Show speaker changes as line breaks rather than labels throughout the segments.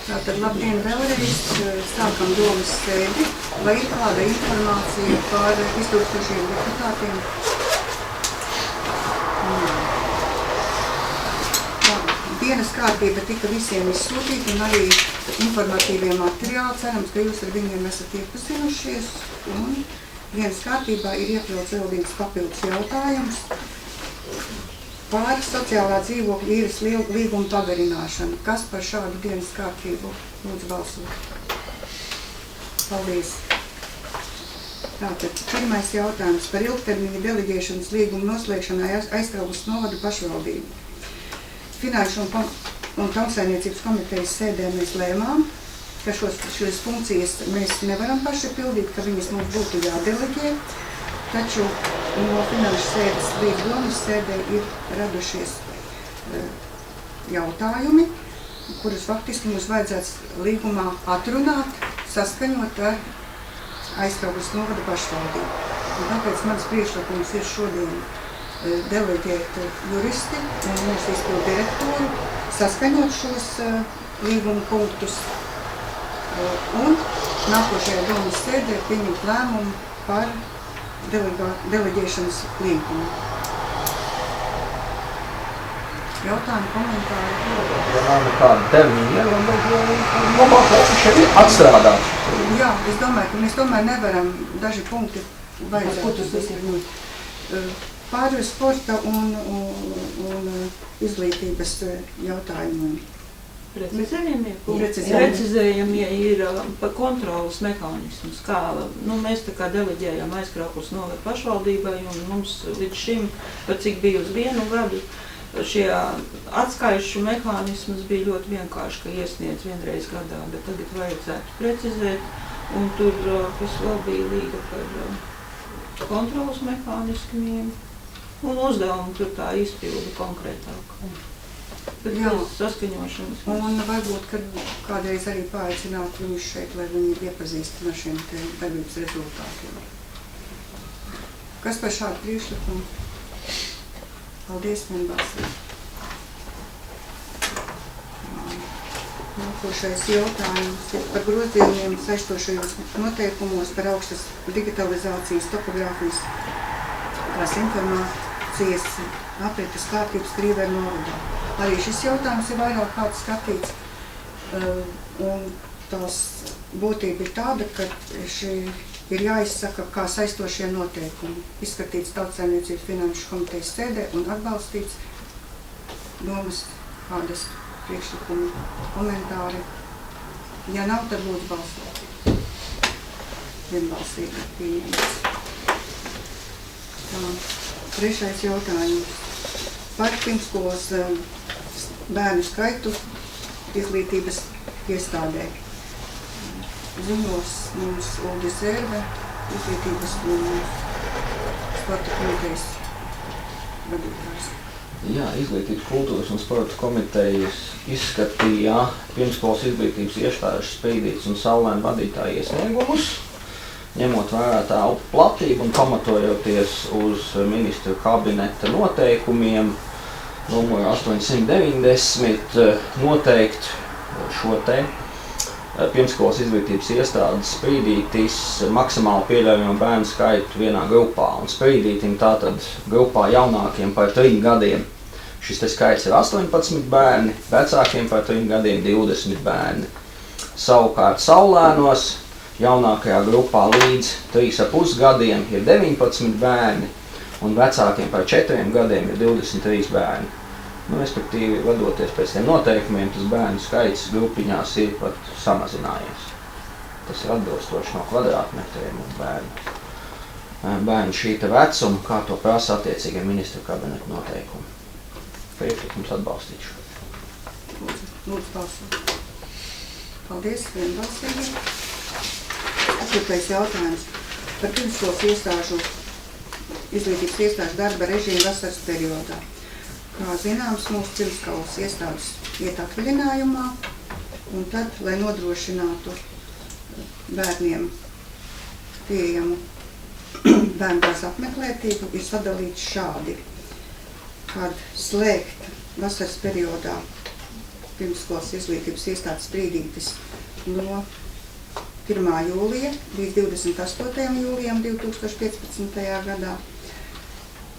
Tātad labdien vēlreiz, sākam domas sēdi, vai ir kāda informācija par iztūkstošiem deputātiem? Dienas kārtība tika visiem izsūtīta un arī informatīvie materiāli. Cerams, ka jūs ar viņiem esat iepazinušies. Un dienas kārtībā ir iekļauts vēl viens papildus jautājums par sociālā dzīvokļa īres līguma pagarināšanu. Kas par šādu dienas kārtību lūdzu balsot? Paldies. Tātad, pirmais jautājums par ilgtermiņa deleģēšanas līgumu noslēgšanai Aizkraukles novada pašvaldību. Finanšu un tautsaimniecības komitejas sēdē mēs lēmām, ka šīs funkcijas mēs nevaram paši pildīt, ka viņas mums būtu jādeleģē. Taču no finanšu sēdes līdz domas sēdē ir radušies jautājumi, kurus faktiski mums vajadzētu līgumā atrunāt, saskaņot ar Aizkraukles novada pašvaldību. Un tāpēc mans priekšlikums ir šodien deleģēt juristi un mūsu izpildu direktoru, saskaņot šos līguma punktus un nākošajā domas sēdē pieņemt lēmumu par deleģēšanas līgumu. Jautājumi, komentāri?
Ja nav nekāda termiņa, labāk šeit ir atstrādāt.
Jā, es domāju, ka mēs tomēr nevaram daži punkti vajadzētu. Pār sporta un izglītības jautājumiem.
Precizējamie ir par kontrolas mehānismus, kā mēs tā kā deleģējam Aizkraukles novada pašvaldībai un mums līdz šim, par cik bija uz vienu gadu, šie atskaišu mehānismus bija ļoti vienkārši, ka iesniedz vienreiz gadā, bet tagad vajadzētu precizēt un tur kas vēl bija līga par kontrolas mehānismiem un uzdevumu tur tā izpildi konkrētāk.
Jā,
saskaņošanas.
Un varbūt, ka kādreiz arī paaicināt viņus šeit, lai viņi iepazīstina ar šiem darbības rezultātiem. Kas par šādu priekšlikumu? Paldies, vienbalsīgi. Nākošais jautājums ir par grozījumiem saistošajos noteikumos par augstas digitalizācijas topogrāfijas informācijas aprites kārtības Krīveru novadā. Arī šis jautājums ir vairāk kāds skatīts, un tās būtība ir tāda, ka ir jāizsaka kā saistošie noteikumi, izskatīts Tautsaimniecības finanšu komitejas sēdē un atbalstīts domas kādas priekšlikumi, komentāri. Ja nav, tad lūdzu balsot. Vienbalsīgi pieņemts. Trešais jautājums par pirmskolas bērnu skaitu izglītības iestādē. Ziņos mums Uldis Zērve, izglītības un sporta komitejas vadītājs.
Jā, Izglītības, kultūras un sporta komitejas izskatīja pirmskolas izglītības iestāžu Sprīdītes un Saulaina vadītāju iesniegumus, ņemot vērā tā platību un pamatojoties uz ministru kabineta noteikumiem, numuru 890, noteikt šo te pirmskolas izglītības iestādes Sprīdītis maksimāli pieļaujamo bērnu skaitu vienā grupā. Un Sprīdītim tātad grupā jaunākiem par 3 gadiem šis te skaits ir 18 bērni, vecākiem par 3 gadiem 20 bērni. Savukārt Saulēnos jaunākajā grupā līdz 3,5 gadiem ir 19 bērni un vecākiem par 4 gadiem ir 23 bērni. Respektīvi, vadoties pēc tiem noteikumiem, tas bērnu skaits grupiņās ir pat samazinājies. Tas ir atbilstoši no kvadrātmetriem un bērnu šīta vecuma, kā to prasa attiecīgie ministru kabineta noteikumi. Priekšlikums atbalstīt šo.
Lūdzu balsot. Paldies, vienbalsīgi. 4. jautājums par pirmskolas iestāžu, izglītības iestāžu darba režīmu vasaras periodā. Kā zināms, mūsu pirmskolas iestādes iet atvaļinājumā, un tad, lai nodrošinātu bērniem pieejamu bērndārza apmeklētību, ir sadalīts šādi, kad slēgt vasaras periodā pirmsskolas izglītības iestādes sprīdītis no 1. jūlija līdz 28. jūlijam 2015. gadā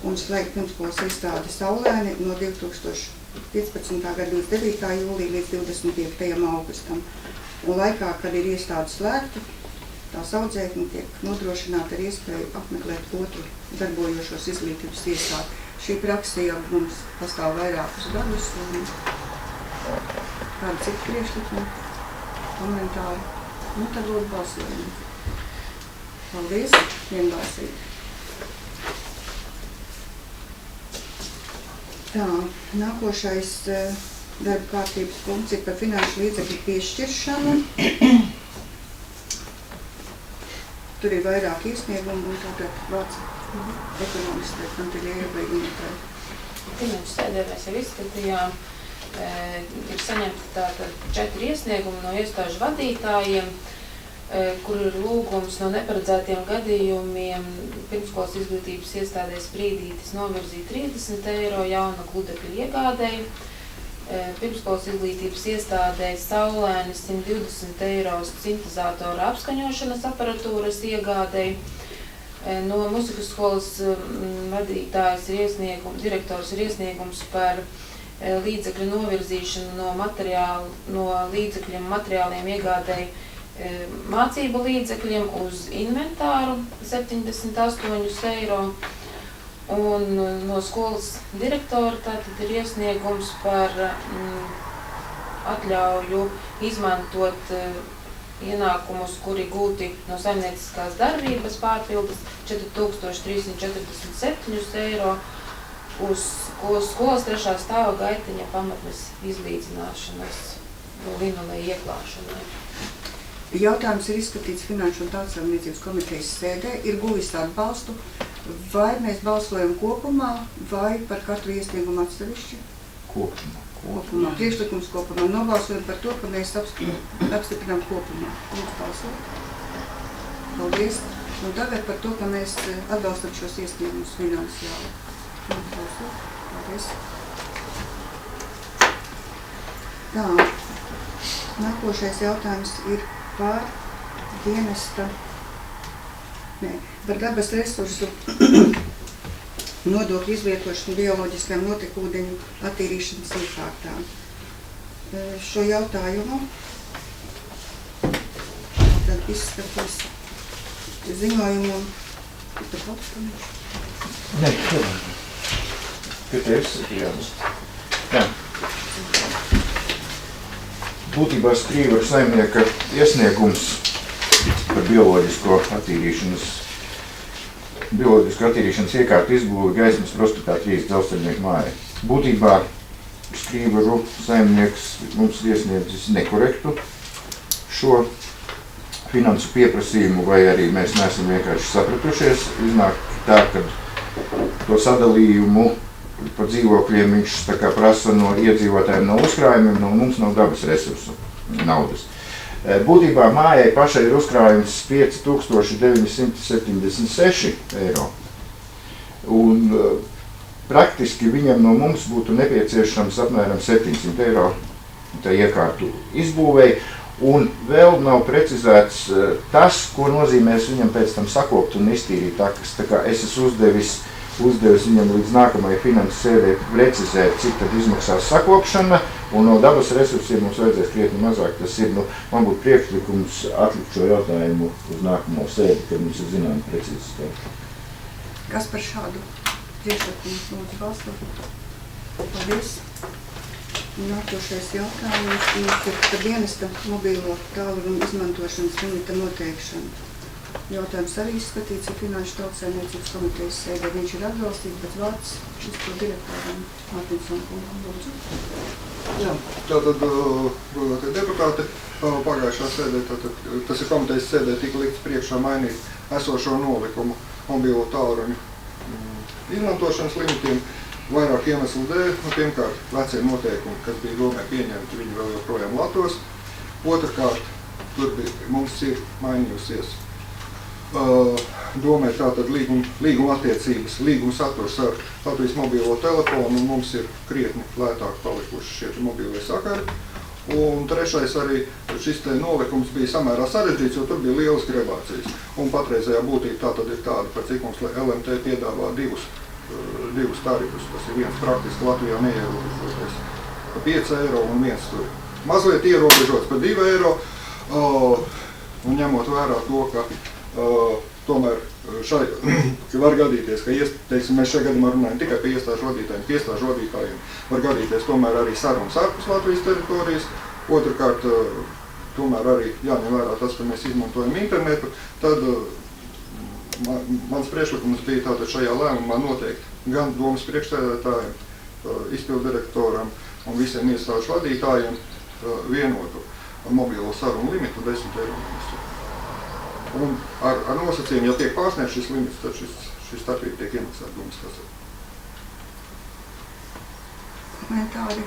un slēgt pirmsskolas iestādi Saulēni no 2015. gada 29. jūlija līdz 25. augustam. Un laikā, kad ir iestāde slēgta, tās audzēkņi tiek nodrošināta ar iespēju apmeklēt otru darbojošos izglītības iestādi. Šī praksa jau mums pastāv vairākus gadus. Kādi citi priekšlikumi, komentāri? Nu, tad lūdzu balsojumu. Paldies, vienbalsīgi. Tā, nākošais darba kārtības punkts ir par finanšu līdzekļu piešķiršanu. Tur ir vairāk iesniegumu un tātad vārds ekonomistai Kantiļievai vai Inotai.
Finanšu sēdē mēs jau izskatījām. Ir saņemti tātad 4 iesniegumi no iestāžu vadītājiem, kur ir lūgums no neparedzētiem gadījumiem pirmskolas izglītības iestādēs Sprīdītis novirzīt 30 eiro jauna gludekļu iegādēji, pirmskolas izglītības iestādēs Saulēnis 120 eiro sintezātora apskaņošanas aparatūras iegādēji. No mūzikas skolas vadītājs direktors ir iesniegums par līdzekļu novirzīšanu no līdzekļiem materiāliem iegādēji mācību līdzekļiem uz inventāru 78 eiro. Un no skolas direktora tātad ir iesniegums par atļauju izmantot ienākumus, kuri gūti no saimnieciskās darbības pārpildes 4347 eiro uz skolas 3. stāva gaiteņa pamatnes izlīdzināšanas linoleja ieklāšanai.
Jautājums ir izskatīts Finanšu un tautsājumniecības komitejas sēdē, ir guvis atbalstu, vai mēs balsojam kopumā, vai par katru iesniegumu atsevišķi? Kopumā. Priekšlikums kopumā. Nobalsojam par to, ka mēs apstiprinām kopumā. Lūdzu balsot. Paldies. Un tagad par to, ka mēs atbalstam šos iesniegumus finansiāli. Lūdzu balsot. Paldies. Tā. Nākošais jautājums ir par par dabas resursu nodokļu izvietošanu bioloģiskajām notekūdeņu attīrīšanas iekārtām. Šo jautājumu tad izskatīs ziņojumu.
Nē, izskatījās. Jā. Būtībā Skrīveru saimnieka iesniegums par bioloģisko attīrīšanas iekārtu izbūvi Gaismas prospektā 3 dzelzceļnieku mājai. Būtībā Skrīveru saimnieks mums iesniedzis nekorektu šo finansu pieprasījumu, vai arī mēs neesam vienkārši sapratušies. Iznāk tā, ka to sadalījumu par dzīvokļiem viņš tā kā prasa no iedzīvotājiem no uzkrājumiem, no mums nav dabas resursu naudas. Būtībā mājai pašai ir uzkrājums 5976 eiro. Un praktiski viņam no mums būtu nepieciešams apmēram 700 eiro tā iekārtu izbūvēja. Un vēl nav precizēts tas, ko nozīmēs viņam pēc tam sakopt un iztīrīt takas. Tā kā es esmu uzdevis viņam līdz nākamajai finanses sēdē precizēt, cik tad izmaksās sakopšana, un no dabas resursiem mums vajadzēs krietni mazāk. Tas ir, man būtu priekšlikums atlikt šo jautājumu uz nākamo sēdi, kad mums ir zināma precīzi skaita.
Kas par šādu priekšlikumu lūdzu balsot? Paldies. Nākošais jautājums ir par dienesta mobīlo tālrunu izmantošanas limita noteikšanu. Jautājums arī izskatīts ir Finanšu tautsājumniecības komitejas sēdē. Viņš ir atbalstīts, bet vārds izpildu direktoram Mārtiņsona kungam. Lūdzu.
Jā, tātad, godātie deputāti, pagājušā sēdē, tas ir komitejas sēdē, tika likts priekšā mainīt esošo nolikumu mobīlo tālruņu izmantošanas limitiem vairāk iemeslu dēļ. Pirmkārt, vecie noteikumi, kas bija domē pieņemti, viņi vēl joprojām latos. Otrkārt, tur mums ir mainījusies domē tātad līguma attiecības, līguma saturs ar Latvijas mobīlo telefonu, un mums ir krietni lētāk palikuši šie mobīlie sakari. Un trešais arī šis te nolikums bija samērā sarežģīts, jo tur bija lielas grebācijas. Un patreizējā būtība tā tad ir tāda, par cik mums LMT piedāvā divus tarifus. Tas ir viens praktiski Latvijā neierobežoties par 5 eiro un viens tur mazliet ierobežots par 2 eiro. Un ņemot vērā to, ka tomēr var gadīties, ka teiksim, mēs šajā gadījumā runājam tikai pie iestāžu vadītājiem. Pie iestāžu vadītājiem var gadīties tomēr arī sarunas ārpus Latvijas teritorijas. Otrkārt, tomēr arī jāņem vērā tas, ka mēs izmantojam internetu. Tad mans priekšlikums bija tātad šajā lēmumā noteikti gan domas priekšsēdētājiem, izpildu direktoram un visiem iestāžu vadītājiem vienotu mobilo sarunu limitu 10 eiro mēnesī. Un ar nosacījumu, ja tiek pārsniegts šis limits, tad šis starpība tiek iemaksāta domas kasē.
Komentāri.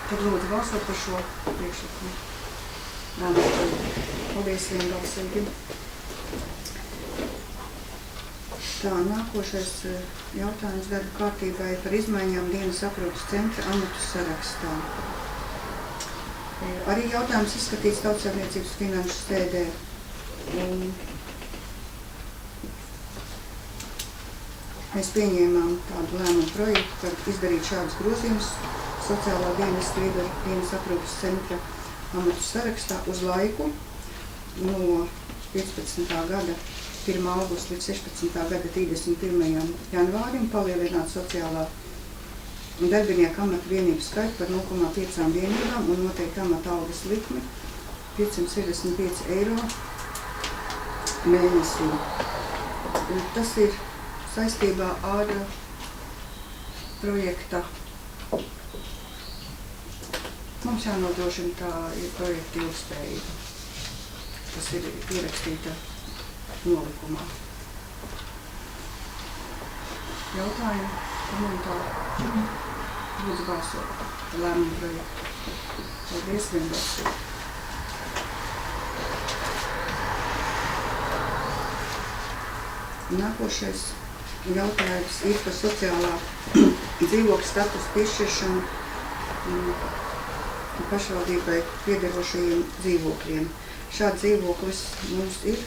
Tad lūdzu balsot par šo priekšlikumu. Paldies vienbalsīgi. Tā, nākošais jautājums darba kārtībai par izmaiņām dienas aprūpes centra amatu sarakstā. Arī jautājums izskatīts Tautsaimniecības finanšu sēdē. Mēs pieņēmām tādu lēmumu projektu, par izdarīt šādus grozījumus sociālā dienas aprūpes centra amatu sarakstā uz laiku no 15. gada 1. augusta līdz 16. gada 31. janvārim palielināt sociālā darbinieku amata vienību skaitu par 0,5 vienībām un noteikti amata algas likmi 565 eiro mēnesī. Tas ir saistībā ar projekta. Mums jānodrošina tā projekta ilgspējība. Tas ir ierakstīta nolikumā. Jautājumi, komentāri? Lūdzu balsot par lēmumu projektu. Paldies, vienbalsīgi. Nākošais jautājums ir par sociālā dzīvokļa statusa piešķiršanu pašvaldībai piederošajiem dzīvokļiem. Šāds dzīvoklis mums ir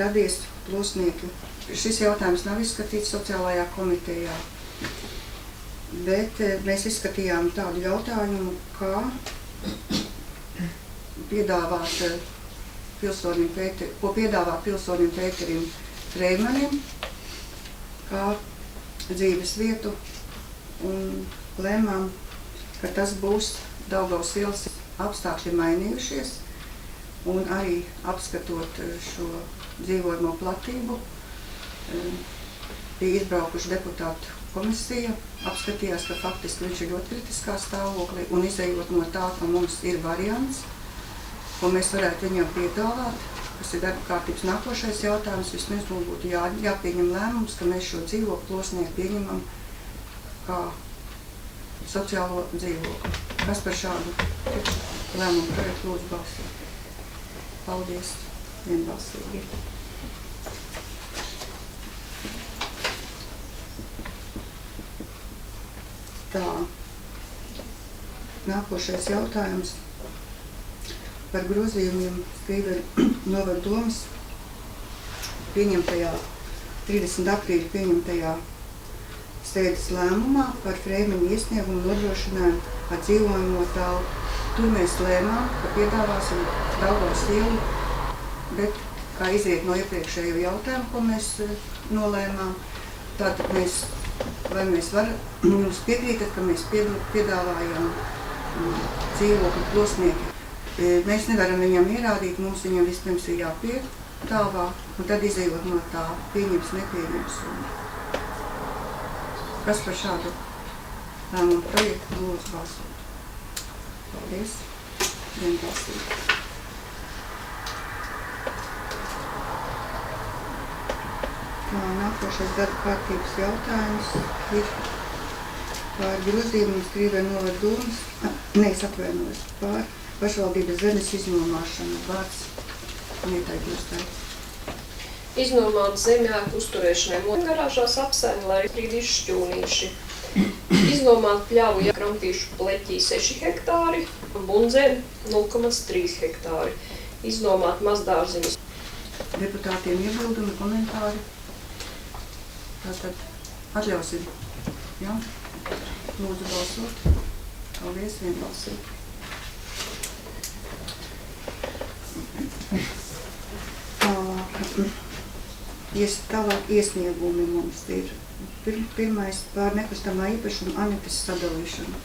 radies Plosnieki. Šis jautājums nav izskatīts sociālajā komitejā, bet mēs izskatījām tādu jautājumu, kā piedāvāt pilsonim Pēterim Freimanim, kā dzīves vietu, un lēmām, ka tas būs Daugavas ielas apstākļi mainījušies, un arī apskatot šo dzīvojamo platību, bija izbraukuši deputātu komisija, apskatījās, ka faktiski viņš ir ļoti kritiskā stāvoklī, un izejot no tā, ka mums ir variants, ko mēs varētu viņam piedāvāt, kas ir darba kārtības nākošais jautājums, vismaz mums būtu jāpieņem lēmums, ka mēs šo dzīvokli Plosnieku pieņemam kā sociālo dzīvokli. Kas par šādu lēmumu projektu lūdzu balsot? Paldies, vienbalsīgi. Tā, nākošais jautājums par grozījumiem Skrīveru novada domas pieņemtajā 30. aprīļa pieņemtajā sēdes lēmumā par Freimana iesniegumu nodrošinājumu ar dzīvojamo telpu. Tur mēs lēmām, ka piedāvāsim Daugavas ielu, bet kā iziet no iepriekšējo jautājumu, ko mēs nolēmām, tātad mēs varam jums piekrītat, ka mēs piedāvājam dzīvokli Plosnieki. Mēs nevaram viņam ierādīt, mums viņam vispirms ir jāpiedāvā, un tad izejot no tā pieņems, nepieņems. Kas par šādu lēmumu projektu lūdzu balsot? Paldies. Vienbalsīgi. Nākošais darba kārtības jautājums ir par grozījumu Skrīveru novada domas, par pašvaldības zemes iznomāšanu. Vārds Nietai Gustai.
Iznomāt zemi ēku uzturēšanai garāžās apsēni, lai brīdi izšķūnīši. Iznomāt pļauju Kramtīšu pleķī 6 hektāri, Bundzēm 0,3 hektāri. Iznomāt mazdārziņus.
Deputātiem iebildumi, komentāri. Tātad atļausim. Jā? Lūdzu balsot. Paldies, vienbalsīgi. Tālāk iesniegumi mums ir. Pirmais par nekustamā īpašuma Anitas sadalīšanu.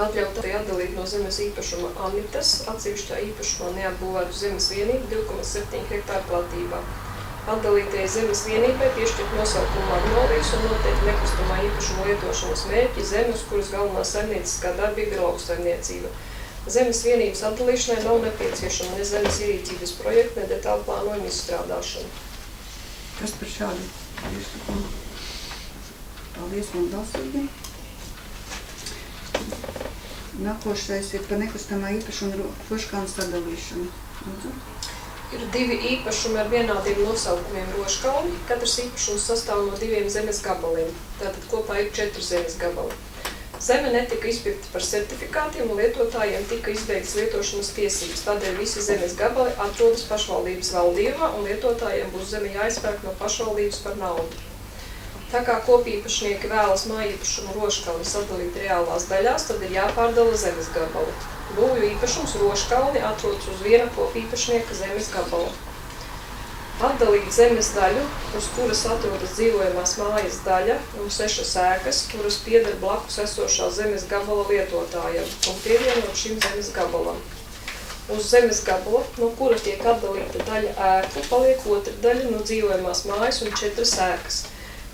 Atļautai atdalīt no zemes īpašuma Anitas, atsevišķā īpašumā neapbūvētu zemes vienību 2,7 hektāru platībā. Atdalītajai zemes vienībai piešķirt nosaukumu Magnolijas un noteikti nekustamā īpašuma lietošanas mērķi zemi, uz kuras galvenā saimnieciskā darbība ir lauksaimniecība. Zemes vienības atdalīšanai nav nepieciešama ne zemes ierīcības projekta, ne detālu plānojuma izstrādāšana.
Kas par šādu priekšlikumu? Paldies, vienbalsīgi. Nākošais ir par nekustamā īpašuma Roškalna sadalīšanu. Lūdzu.
Ir 2 īpašumi ar vienādiem nosaukumiem Roškalni. Katrs īpašums sastāv no 2 zemes gabaliem. Tātad kopā ir 4 zemes gabali. Zeme netika izpirkta par certifikātiem un lietotājiem tika izbeigtas lietošanas tiesības. Tādēļ visi zemes gabali atrodas pašvaldības valdībā un lietotājiem būs zeme jāizpērk no pašvaldības par naudu. Tā kā kopīpašnieki vēlas mājīpašumu Roškalni sadalīt reālās daļās, tad ir jāpārdala zemes gabali. Būvju īpašums Roškalni atrodas uz viena kopīpašnieka zemes gabala. Atdalīt zemes daļu, uz kuras atrodas dzīvojamās mājas daļa un 6 ēkas, kuras pieder blakus esošā zemes gabala lietotājam un pievienot šim zemes gabalam. Uz zemes gabala, no kura tiek atdalīta daļa ēku, paliek otra daļa no dzīvojamās mājas un 4 ēkas,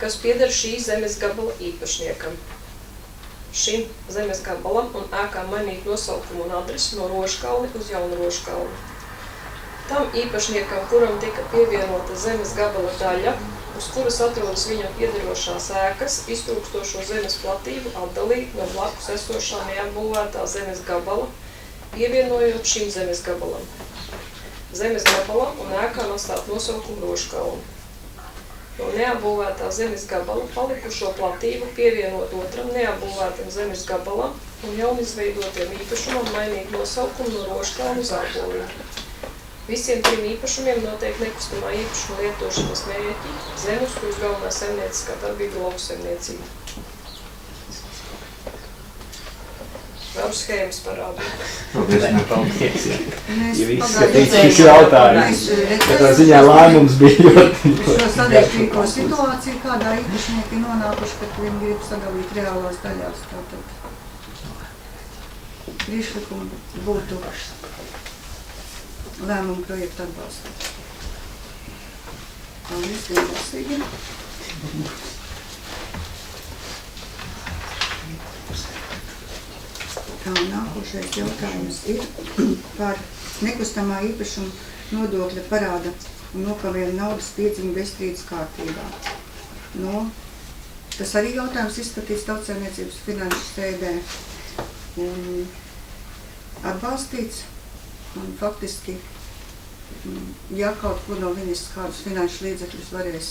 kas pieder šī zemes gabala īpašniekam. Šim zemes gabalam un ēkām mainīt nosaukumu un adresi no Roškalni uz Jaunu Roškalni. Tam īpašniekam, kuram tika pievienota zemes gabala daļa, uz kuras atrodas viņam piederošās ēkas, iztrūkstošo zemes platību atdalīt no blakus esošā neapbūvētā zemes gabala, pievienojot šim zemes gabalam. Zemes gabalam un ēkām atstāt nosaukumu Roškalni. No neapbūvētā zemes gabala palikušo platību pievienot otram neapbūvētam zemes gabalam un jaunizveidotiem īpašumam mainīt nosaukumu no Roškalni uz Āboliju. Visiem 3 īpašumiem notiek nekustamā īpašuma lietošanas mērķi, zemes, kuras galvenā saimnieciskā darbība lauksaimniecība. Vēl schēmas parādīt.
Paldies.
Mēs
Ja viss
pagājušajā
skatīts šis jautājums, katrā ziņā lēmums bija ļoti.
šo sarežģīto situāciju, kādā īpašnieki nonākuši, kad viņi grib sadalīt reālās daļās. Tātad priekšlikumi būtu lēmumu projektu atbalstīt. Paldies, vienbalsīgi. Tā, nākošais jautājums ir par nekustamā īpašuma nodokļa parāda un nokavējuma naudas piedziņu bezstrīdus kārtībā. Tas arī jautājums izskatīts Tautsaimniecības finanšu sēdē un atbalstīts. Un faktiski, ja kaut ko no viņas kādus finanšu līdzekļus varēs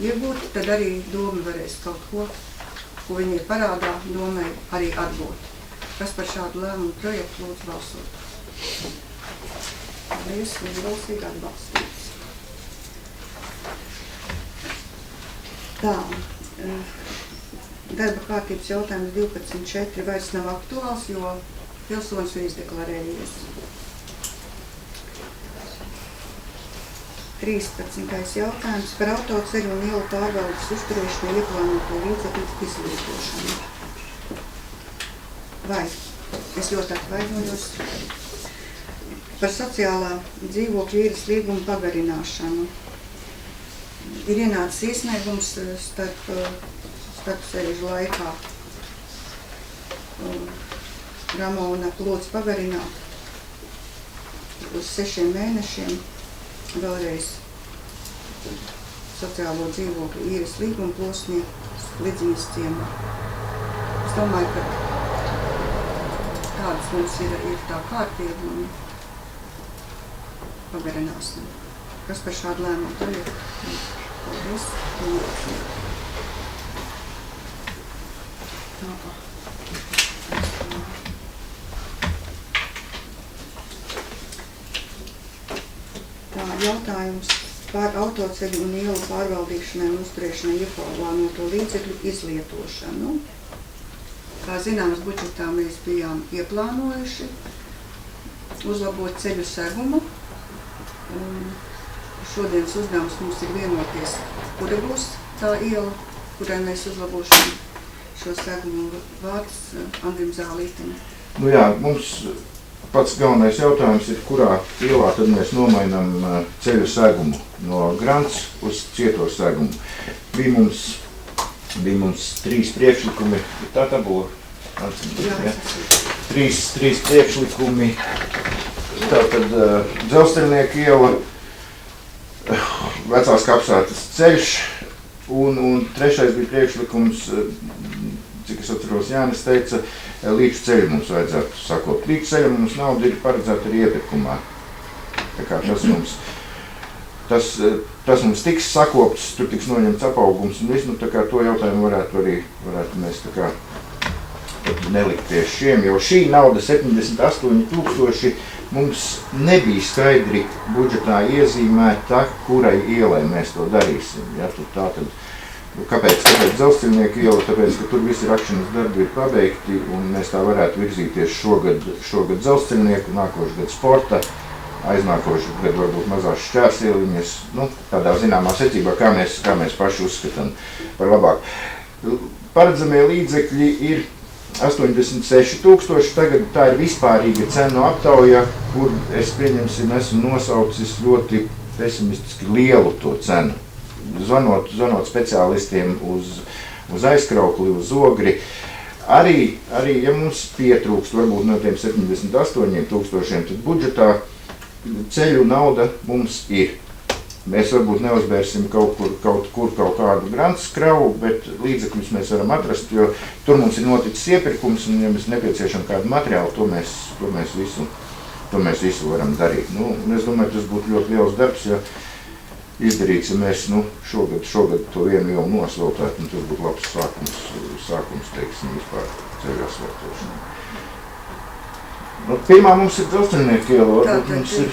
iegūt, tad arī doma varēs kaut ko, ko viņi ir parādā, domai arī atbūt. Kas par šādu lēmumu projektu lūdzu balsot? Paldies, vienbalsīgi atbalstīts. Tā, darba kārtības jautājums 12.4 vairs nav aktuāls, jo pilsonis ir izdeklarējies. 13. jautājums par autoceļu un ielu pārvaldes uzturēšanai ieplānoto līdzekļu izlietošanu. Vai, es ļoti atvainojos, par sociālā dzīvokļa īres līguma pagarināšanu. Ir ienācis iesniegums starp sēžu laikā. Ramona lūdz pagarināt uz 6 mēnešiem vēlreiz sociālo dzīvokļu īres līgumu posmīt Lidziņas ciemā. Es domāju, ka tādas mums ir tā kārtība un pagarināsim. Kas par šādu lēmumu projektu? Paldies. jautājums par autoceļu un ielu pārvaldīšanai un uzturēšanai ieplānoto līdzekļu izlietošanu. Kā zināms, budžetā mēs bijām ieplānojuši uzlabot ceļu segumu. Šodienas uzdevums mums ir vienoties, kura būs tā iela, kurai mēs uzlabošam šo segumu. Vārds Andrim Zālītim.
Nu jā, mums pats galvenais jautājums ir, kurā ielā tad mēs nomainām ceļu segumu no grants uz cieto segumu. Bija mums 3 priekšlikumi, tā tabula. Ja? 3 priekšlikumi, tātad Dzelzceļnieku iela, Vecās Kapsētas ceļš, un 3. bija priekšlikums, cik es atceros, Jānis teica, līdz ceļu mums vajadzētu sakot. Līdz ceļu mums nauda ir paredzēta arī iepirkumā. Tā kā tas mums tiks sakopts, tur tiks noņemts apaugums un viss, nu tā kā to jautājumu varētu mēs tā kā nelikt pie šiem, jo šī nauda 78,000 mums nebija skaidri budžetā iezīmēta, kurai ielai mēs to darīsim. Ja, kāpēc Dzelzceļnieku iela? Tāpēc, ka tur visi rakšanas darbi ir pabeigti un mēs tā varētu virzīties šogad Dzelzceļnieku, nākošu gadu sporta, aiznākošu gadu varbūt mazās šķērsieliņas, nu, tādā zināmā secībā, kā mēs paši uzskatām par labāku. Paredzamie līdzekļi ir 86,000, tagad tā ir vispārīga cenu aptauja, kur es pieņemsim, esmu nosaucis ļoti pesimistiski lielu to cenu. Zvanot speciālistiem uz aizkraukli, uz ogri. Arī, ja mums pietrūkst varbūt no tiem 78,000, tad budžetā ceļu nauda mums ir. Mēs varbūt neuzbērsim kaut kādu grants kravu, bet līdzekļus mēs varam atrast, jo tur mums ir noticis iepirkums, un ja mēs nepieciešam kādu materiālu, to mēs visu varam darīt. Nu, es domāju, tas būtu ļoti liels darbs, ja izdarīts, ja mēs šogad to vienu ielu nosveltētu, un tur būtu labs sākums teiksim, vispār ceļu asfaltošanai. Nu, pirmā mums ir Dzelzceļnieku iela, varbūt mums ir...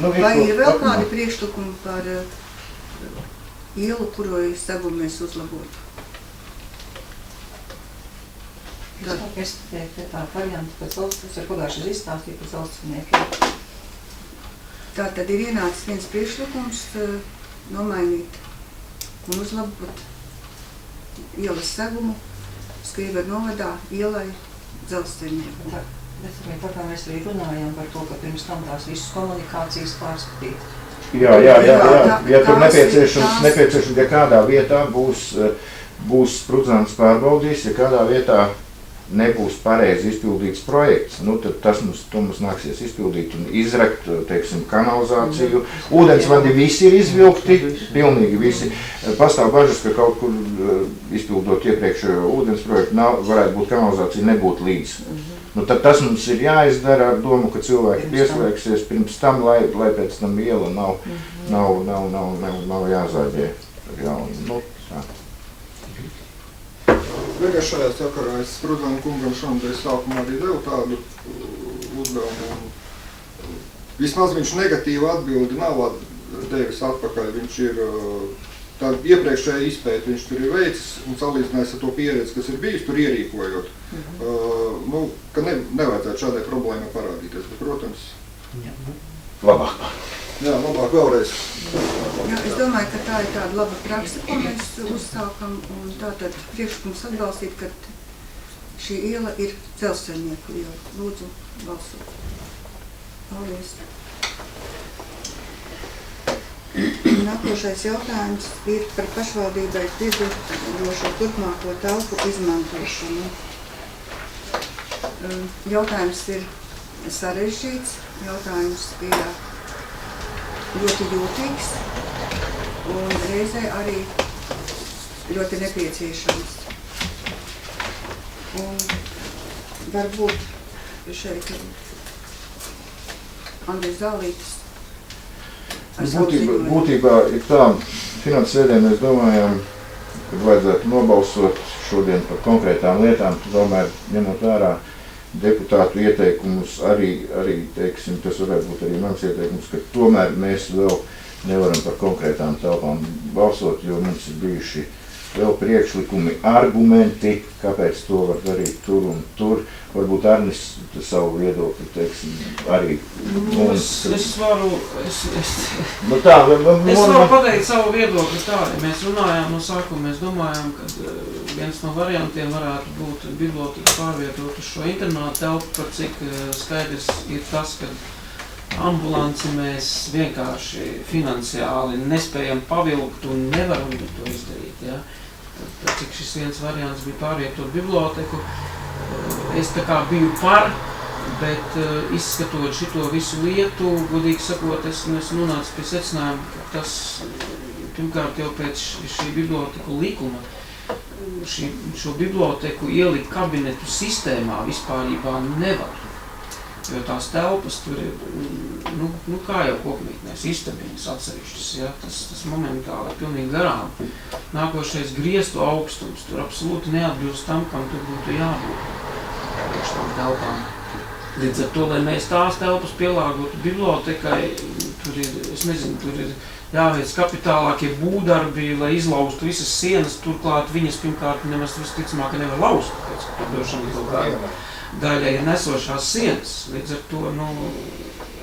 Vai ir vēl kādi priekšlikumi par ielu, kurai segumu mēs uzlabotu?
Es teiktu, tā varianta pēc valsts ir pagājušais izstāstīt pēc Dzelzceļnieku.
Tā tad ir ienācis viens priekšlikums nomainīt un uzlabot ielas segumu Skrīveru novadā ielai Dzelzceļnieku.
Mēs arī runājām par to, ka pirms tam tās visas komunikācijas pārskatīt.
Jā, ja tur nepieciešams, ja kādā vietā būs Prudzāns pārbaudījis, ja kādā vietā nebūs pareizi izpildīts projekts, nu tad to mums nāksies izpildīt un izrakt, teiksim, kanalizāciju. Ūdensvadi visi ir izvilkti, pilnīgi visi. Pastāv bažas, ka kaut kur izpildot iepriekšējo ūdens projektu varētu būt kanalizācija nebūt līdz. Nu, tad tas mums ir jāizdara ar domu, ka cilvēki pieslēgsies pirms tam, lai pēc tam iela nav jāzāģē. Nu, tā.
Vienkārši šajā sakarā es Prudzāna kungam šodien sākumā arī devu tādu uzdevumu. Vismaz viņš negatīvu atbildi nav devis atpakaļ. Viņš ir tādu iepriekšēju izpēti, viņš tur ir veicis un salīdzinājis ar to pieredzi, kas ir bijis tur ierīkojot. Ka nevajadzētu šādai problēmai parādīties, bet, protams,
labāk.
Jā, labāk vēlreiz.
Jā, es domāju, ka tā ir tāda laba praksa, ko mēs uzsākam, un tātad priekšlikums atbalstīt, ka šī iela ir Dzelzceļnieku iela. Lūdzu, balsot. Paldies. Nākošais jautājums ir par pašvaldībai piedošo turpmāko telpu izmantošanu. Jautājums ir sarežģīts, jautājums ir ļoti jūtīgs un reizē arī ļoti nepieciešams. Un varbūt šeit Andris Zālītis ar savu ziņojumu.
Būtībā ir tā, finanses sēdē mēs domājām, kad vajadzētu nobalsot šodien par konkrētām lietām, tomēr ņemot vērā deputātu ieteikumus, arī teiksim, tas varētu būt arī mans ieteikums, ka tomēr mēs vēl nevaram par konkrētām telpām balsot, jo mums ir bijuši vēl priekšlikumi, argumenti, kāpēc to var darīt tur un tur. Varbūt Arnis savu viedokli, teiksim, arī.
Es varu pateikt savu viedokli tā, ja mēs runājām no sākuma, mēs domājām, ka viens no variantiem varētu būt biblioteka pārvietot uz šo internātu telpu, par cik skaidrs ir tas, ka ambulanci mēs vienkārši finansiāli nespējam pavilkt un nevaram to izdarīt. Ja? Tad cik šis viens variants bija pārvietot biblioteku, es tā kā biju par, bet izskatot šito visu lietu, godīgi sakot, es nonācu pie secinājuma, ka tas pirmkārt jau pēc šī biblioteku likuma šo biblioteku ielikt kabinetu sistēmā vispārībā nevar. Jo tās telpas tur ir, kā jau kokmītnēs, istabiņas atsevišķas, ja, tas momentāli ir pilnīgi garām. Nākošais griestu augstums, tur absolūti neatbilst tam, kam tur būtu jābūt priekš tām telpām. Līdz ar to, lai mēs tās telpas pielāgotu bibliotekai, tur ir jāveic kapitālākie būvdarbi, lai izlaustu visas sienas, turklāt viņas pirmkārt nemaz visticamāk nevar laust, tāpēc, ka tur došana kaut kāda daļa ir nesošās sienas. Līdz ar to,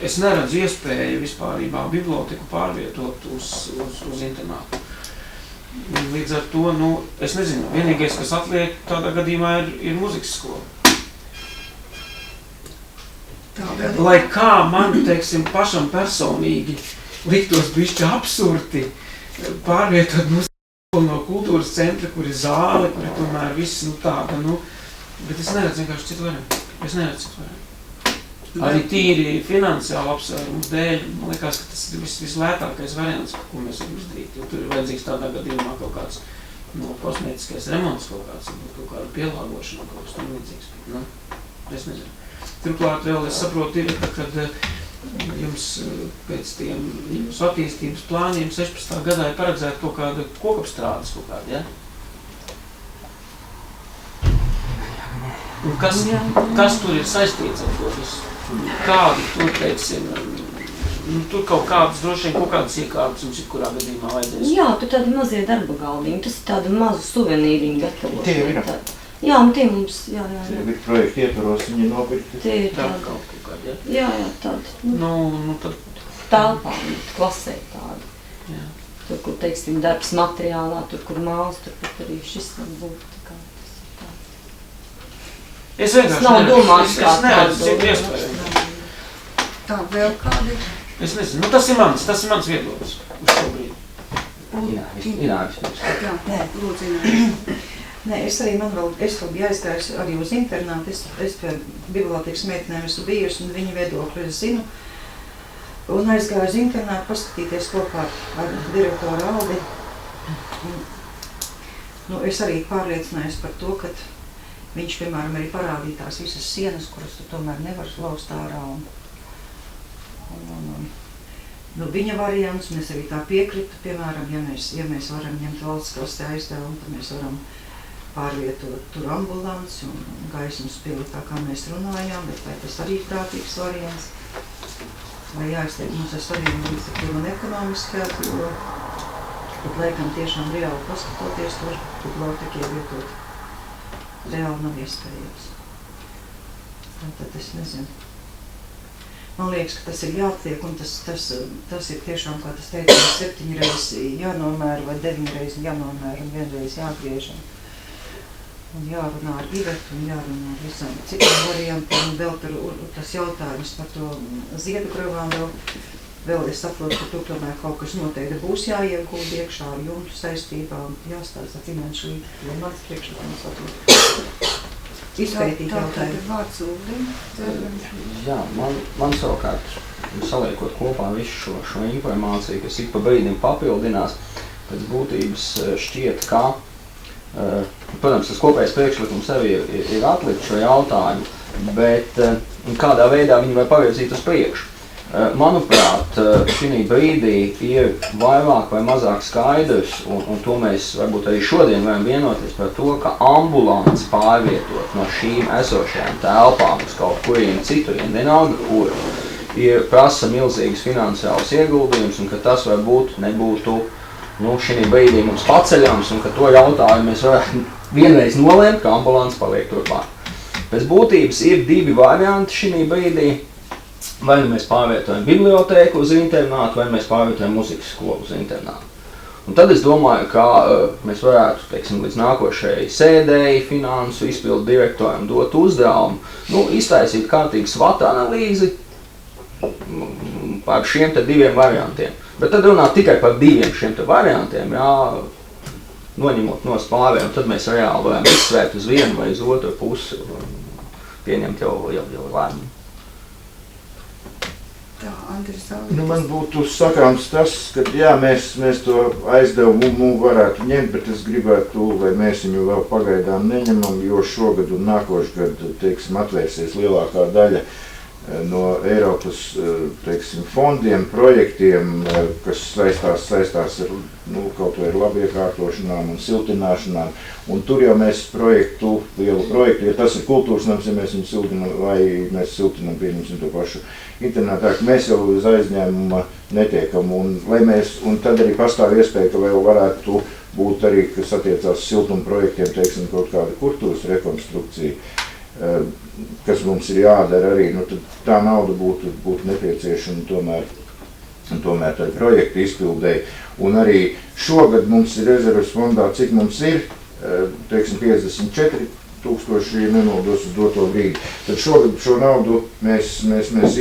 es neredzu iespēju vispārībā biblioteku pārvietot uz internātu. Līdz ar to, es nezinu, vienīgais, kas atliek tādā gadījumā ir muzikas skola. Lai kā man, teiksim, pašam personīgi liktos bišķi absurdi pārvietot muzikas skolu no kultūras centra, kur ir zāle, kur ir tomēr viss, tāda, bet es neredzu vienkārši citu variantu. Arī tīri finansiāli apsvērums dēļ, man liekas, ka tas ir vislētākais variants, ko mēs varam izdarīt. Jo tur ir vajadzīgs tādā gadījumā kaut kāds kosmētiskais remonts, kaut kāda pielāgošana, kaut kas tam līdzīgs. Es nezinu. Turklāt vēl es saprotu, kad jums pēc tiem jūsu attīstības plāniem 16. gadā ir paredzēta kaut kāda kokapstrādes kaut kāda, ja? Un kas tur ir saistīts ar to visu? Kādi tur, teiksim, tur kaut kādas droši vien kaut kādas iekārtas un kurā gadījumā vajadzēs?
Jā, tur tādi mazie darba galdiņi, tas ir tāda maza suvenīriņa gatavošana.
Tie ir.
Jā, un tie mums, jā.
Tie ir projekti ietvaros, viņi nopirkti.
Tie ir tādi.
Kaut kādi,
jā, tādi.
Tad...
Telpā, klasē tādi.
Jā.
Tur, kur, teiksim, darbs materiālā, tur, kur māls, tur arī šis var būt.
Es vienkārši neredzu citu iespēju.
Tā vēl kādi?
Es nezinu, tas ir mans viedoklis uz šo brīdi.
Jā, lūdzu, Ināri.
Nē, es vēl biju aizgājis arī uz internātu, es pie bibliotēkas meitenēm esmu bijusi un viņu viedokli es zinu. Un aizgāju uz internātu paskatīties kopā ar direktoru Aldi. Es arī pārliecinājos par to, ka viņš, piemēram, arī parādīja tās visas sienas, kuras tu tomēr nevar laust ārā. Viņa variants, mēs arī tā piekritu, piemēram, ja mēs varam ņemt valsts kastē aizdevumu, tad mēs varam pārvietot tur ambulanci un gaismas pili, tā kā mēs runājām, bet vai tas arī ir prātīgs variants? Vai jāizteik mums ar saviem līdzekļiem un ekonomiski jāatļo, bet laikam tiešām reāli paskatoties, to biblioteki ievietot. Reāli nav iespējams. Tad es nezinu. Man liekas, ka tas ir jāatliek, un tas ir tiešām, kā tas teica, 7 reizes jānomēra vai 9 reizes jānomēra un 1 reizi jāgriež. Un jārunā ar Ivetu un jārunā ar visām citām variantiem. Un vēl tur tas jautājums par to ziedu gravām vēl es saprotu, ka tur tomēr kaut kas noteikti būs jāiegūd iekšā ar jumtu saistībām, jāstāsta ar finanšu līdzekļiem, mans priekšlikums atliek. Izpētīt jautājumu.
Tā ir vārds Uldim.
Jā, man savukārt, saliekot kopā visu šo informāciju, kas ik pa brīdim papildinās, pēc būtības šķiet, ka, protams, tas kopējais priekšlikums sevi ir atlikt šo jautājumu, bet kādā veidā viņi var pavirzīt uz priekšu. Manuprāt, šī brīdī ir vairāk vai mazāk skaidrs, un to mēs varbūt arī šodien varam vienoties par to, ka ambulants pārvietot no šīm esošajām telpām uz kaut kuriem cituriem, vienalga kur, prasa milzīgas finansiālas ieguldījumus, un ka tas varbūt nebūtu šī brīdī mums paceļams, un ka to jautājumu mēs varētu vienreiz nolēmt, ka ambulants paliek turklāt. Pēc būtības ir divi varianti šī brīdī. Vai nu mēs pārvietojam bibliotēku uz internātu, vai mēs pārvietojam muzikas skolu uz internātu. Un tad es domāju, ka mēs varētu, teiksim, līdz nākošajai sēdēji, finansu izpildu direktoram dot uzdevumu, iztaisīt kārtīgu SWOT analīzi par šiem te diviem variantiem. Bet tad runāt tikai par diviem šiem te variantiem, noņemot nost pārējiem, tad mēs reāli varam izsvērt uz vienu vai uz otru pusi un pieņemt jau lēmumu.
Tā, Andris,
man būtu sakāms tas, ka mēs to aizdevumu varētu ņemt, bet es gribētu, lai mēs viņu vēl pagaidām neņemam, jo šogad un nākošgad, atvērsies lielākā daļa no Eiropas, fondiem, projektiem, kas saistās ar, kaut vai ar labu iekārtošanām un siltināšanām. Un tur jau mēs lielu projektu, ja tas ir kultūras nams, ja mēs viņu siltinām, vai mēs siltinām, pieņemsim to pašu internātā, mēs jau uz aizņēmuma netiekam. Un tad arī pastāv iespēja, ka vēl varētu būt arī, kas attiecās siltuma projektiem, kaut kāda kultūras rekonstrukcija, kas mums ir jādara arī, tad tā nauda būtu nepieciešama tomēr tā projekta izpildēji. Un arī šogad mums ir rezerves fondā, cik mums ir, 54 000, ja nemaldos uz doto brīdi. Tad šogad šo naudu mēs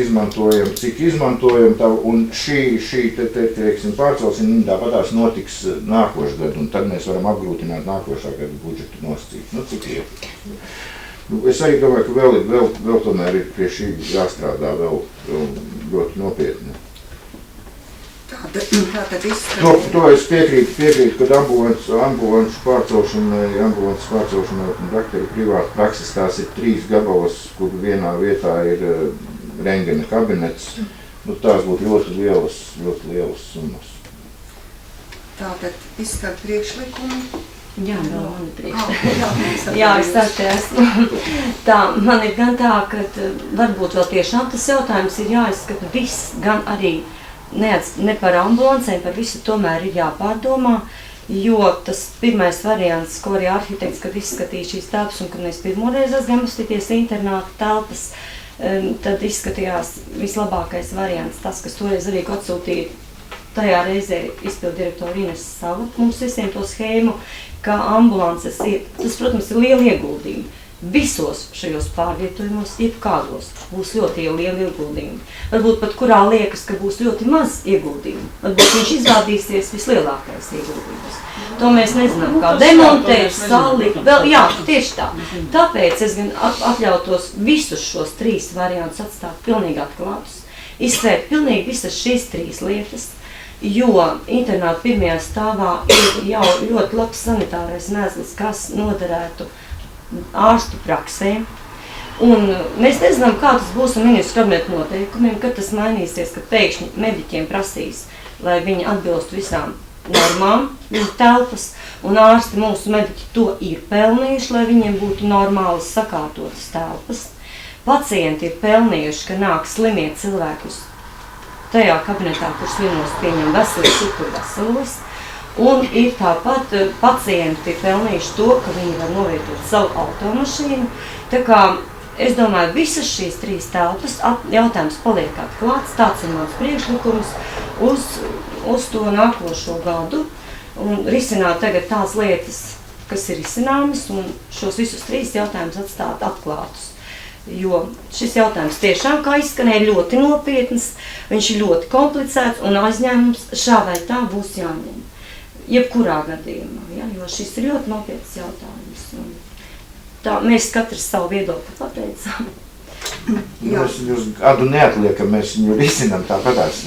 izmantojam, cik izmantojam, un šī pārcelsim, tāpatās notiks nākošgad, un tad mēs varam apgrūtināt nākošā gada budžetu nosacīt. Cik ir? Es arī domāju, ka vēl tomēr ir pie šī jāstrādā vēl ļoti nopietni.
Tātad izskatīt.
To es piekrītu, kad ambulances pārcelšanai dakteru privātu prakses, tās ir 3 gabalas, kur vienā vietā ir rentgena kabinets. Tās būtu ļoti lielas summas.
Tātad izskat priekšlikumi.
Jā, vēl mani priekšlikumi. Jā, es te esmu. Tā, man ir gan tā, ka varbūt vēl tiešām tas jautājums ir jāizskata viss, gan arī ne par ambulancēm, par visu tomēr ir jāpārdomā, jo tas pirmais variants, ko arī arhitekts, kad izskatīja šīs telpas un kad mēs pirmoreiz aizgājām uzstīties internāta telpas, tad izskatījās vislabākais variants, tas, kas toreiz arī atsūtīja tajā reizē izpildu direktora Ines Sala mums visiem to schēmu, ka ambulances ir, tas, protams, ir liela ieguldījuma. Visos šajos pārvietojumos, jebkādos, būs ļoti liela ieguldījuma. Varbūt pat kurā liekas, ka būs ļoti maz ieguldījumu. Varbūt viņš izrādīsies vislielākais ieguldījums. To mēs nezinām, kā demontēt, salikt, vēl, jā, tieši tā. Tāpēc es gan atļautos visus šos 3 variantus atstāt pilnīgi atklātus, izsvērt pilnīgi visas šīs 3 lietas, jo internāta pirmajā stāvā ir jau ļoti labs sanitārais mezgls, kas noderētu ārstu praksēm. Un mēs nezinām, kā tas būs ar ministru kabinetu noteikumiem, kad tas mainīsies, kad pēkšņi mediķiem prasīs, lai viņi atbilst visām normām, viņu telpas, un ārsti mūsu mediķi to ir pelnījuši, lai viņiem būtu normālas sakārtotas telpas. Pacienti ir pelnījuši, ka nāk slimie cilvēkus tajā kabinetā, kur slimos pieņem veselis, kur veselis. Un ir tāpat pacienti pelnījuši to, ka viņi var novietot savu automašīnu. Tā kā es domāju, visas šīs 3 telpas jautājums paliek atklāts, tāds ir mans priekšlikums uz to nākošo gadu un risināt tagad tās lietas, kas ir risināmas, un šos visus 3 jautājumus atstāt atklātus. Jo šis jautājums tiešām, kā izskanēja, ļoti nopietns, viņš ir ļoti komplicēts un aizņēmums šā vai tā būs jāņem. Jebkurā gadījumā, ja, jo šis ir ļoti nopietns jautājums. Tā, mēs katrs savu viedokli pateicām.
Mēs viņu gadu neatliekam, mēs viņu risinām tāpatās.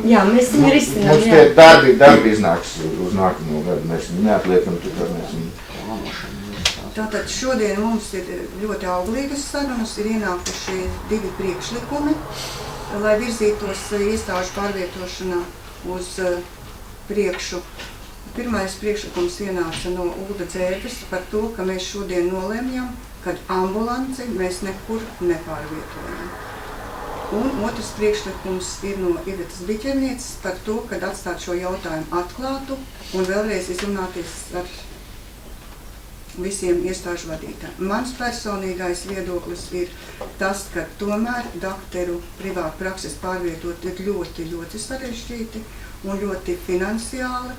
Jā, mēs viņu risinām.
Mums tie darbi iznāks uz nākamo gadu, mēs viņu neatliekam, tad mēs viņu...
Tātad šodien mums ir ļoti auglīgas sarunas, ir ienākuši 2 priekšlikumi. lai virzītos iestāžu pārvietošanā uz priekšu. Pirmais priekšlikums ienāca no Ulda Dzērves par to, ka mēs šodien nolemjam, kad ambulanci mēs nekur nepārvietojam. Un otrs priekšlikums ir no Ivetas Biķernieces par to, kad atstāt šo jautājumu atklātu un vēlreiz izrunāties ar visiem iestāžu vadītājiem. Mans personīgais viedoklis ir tas, ka tomēr dakteru privātu prakses pārvietot ir ļoti, ļoti sarežģīti un ļoti finansiāli.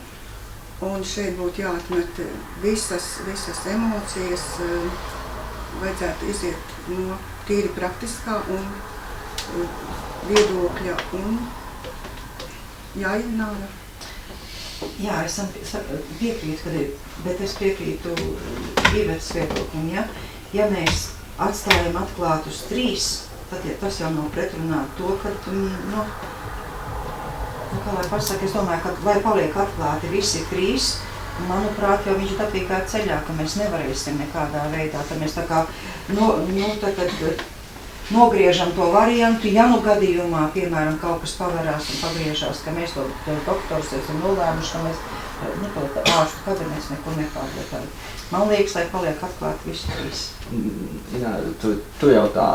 Un šeit būtu jāatmet visas emocijas, vajadzētu iziet no tīri praktiskā un viedokļa un jāienāra.
Jā, es piekrītu, bet es piekrītu Ivetas viedoklim, ja mēs atstājam atklātus 3, tad tas jau nav pretrunā to, ka, kā lai pasaka, es domāju, ka lai paliek atklāti visi 3, manuprāt, jau viņš ir tapīgā ceļā, ka mēs nevarēsim nekādā veidā, tad mēs tā kā, nogriežam to variantu, ja nu gadījumā, piemēram, kaut kas pavarās un pagriežās, ka mēs to doktors esam nolēmuši, ka mēs ārstu kabinets neko nepārvietājam. Man liekas, lai paliek atklāti visi 3.
Jā, tu jau tā,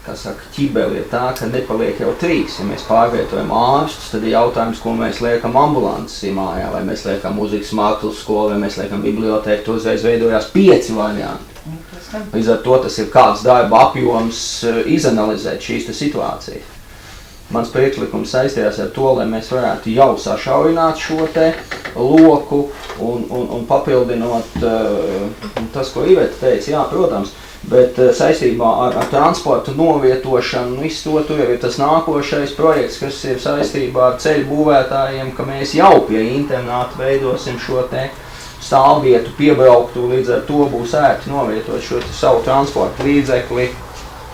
kā saka, ķibeli ir tā, ka nepaliek jau 3. Ja mēs pārvietojam ārstus, tad ir jautājums, ko mēs liekam ambulances mājā, vai mēs liekam mūzikas mākslas skolu, vai mēs liekam bibliotēku, to uzreiz veidojās 5 varianti. Līdz ar to tas ir kāds darba apjoms izanalizēt šīs situācijas. Mans priekšlikums saistījās ar to, lai mēs varētu jau sašaurināt šo te loku un papildinot tas, ko Iveta teica, jā, protams, bet saistībā ar transportu novietošanu, visu to jau ir tas nākošais projekts, kas ir saistībā ar ceļu būvētājiem, ka mēs jau pie internāta veidosim šo te stāvvietu piebrauktu, līdz ar to būs ērti novietot šo savu transportu līdzekli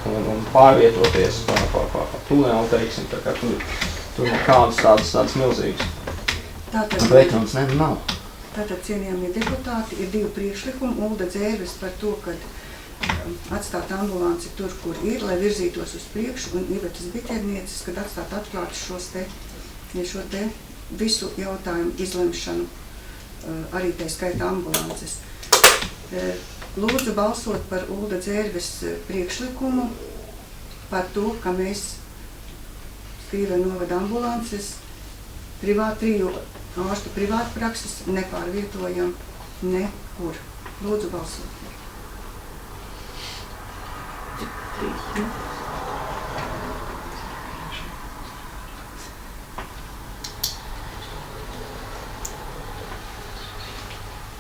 un pārvietoties pa tunelu, teiksim, tā kā tur nekādas tādas milzīgas. Pretrums nav.
Tātad, cienījamie deputāti, ir 2 priekšlikumi. Ulda Dzērves par to, kad atstāt ambulanci tur, kur ir, lai virzītos uz priekšu, un Ivetas Biķernieces, kad atstāt atklāti šo te visu jautājumu izlemšanu, arī tā skaita ambulances. Lūdzu balsot par Ulda Dzērves priekšlikumu par to, ka mēs Skrivena novada ambulances 3 ārstu privātu prakses nepārvietojam nekur. Lūdzu balsot.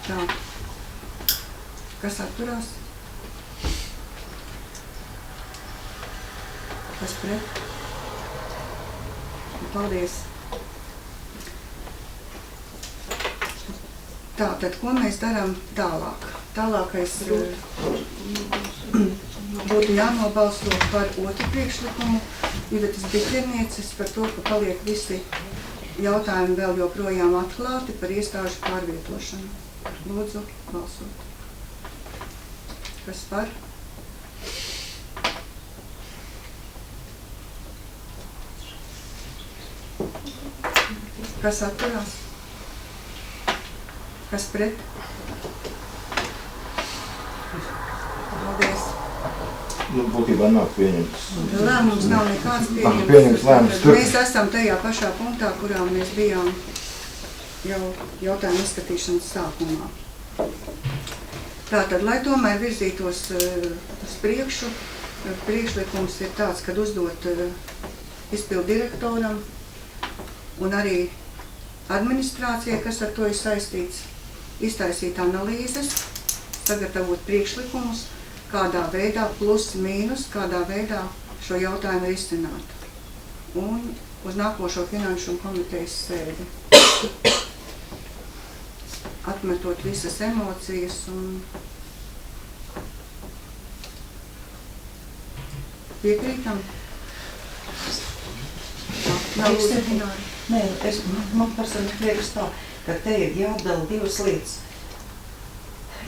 Tā. Kas atturās? Kas pret? Paldies. Tātad, ko mēs darām tālāk? Tālākais būtu jānobalso par otru priekšlikumu Ivetas Biķernieces par to, ka paliek visi jautājumi vēl joprojām atklāti par iestāžu pārvietošanu. Lūdzu, balsot. Kas par? Kas atturās? Kas pret? Paldies.
Būtībā nav pieņemts.
Lēmums nav nekāds
pieņemts lēmums.
Mēs esam tajā pašā punktā, kurā mēs bijām jau jautājumu izskatīšanas sākumā. Tātad, lai tomēr virzītos uz priekšu, priekšlikums ir tāds, kad uzdot izpildu direktoram un arī administrācijai, kas ar to ir saistīts, iztaisīt analīzes, sagatavot priekšlikumus, kādā veidā plus, mīnus, kādā veidā šo jautājumu risināt. Un uz nākošo finanšu un komitejas sēdi. Atmetot visas emocijas un piekrītam. Nav semināri.
Nē, man personīgi liekas tā, ka te ir jāatdala 2 lietas.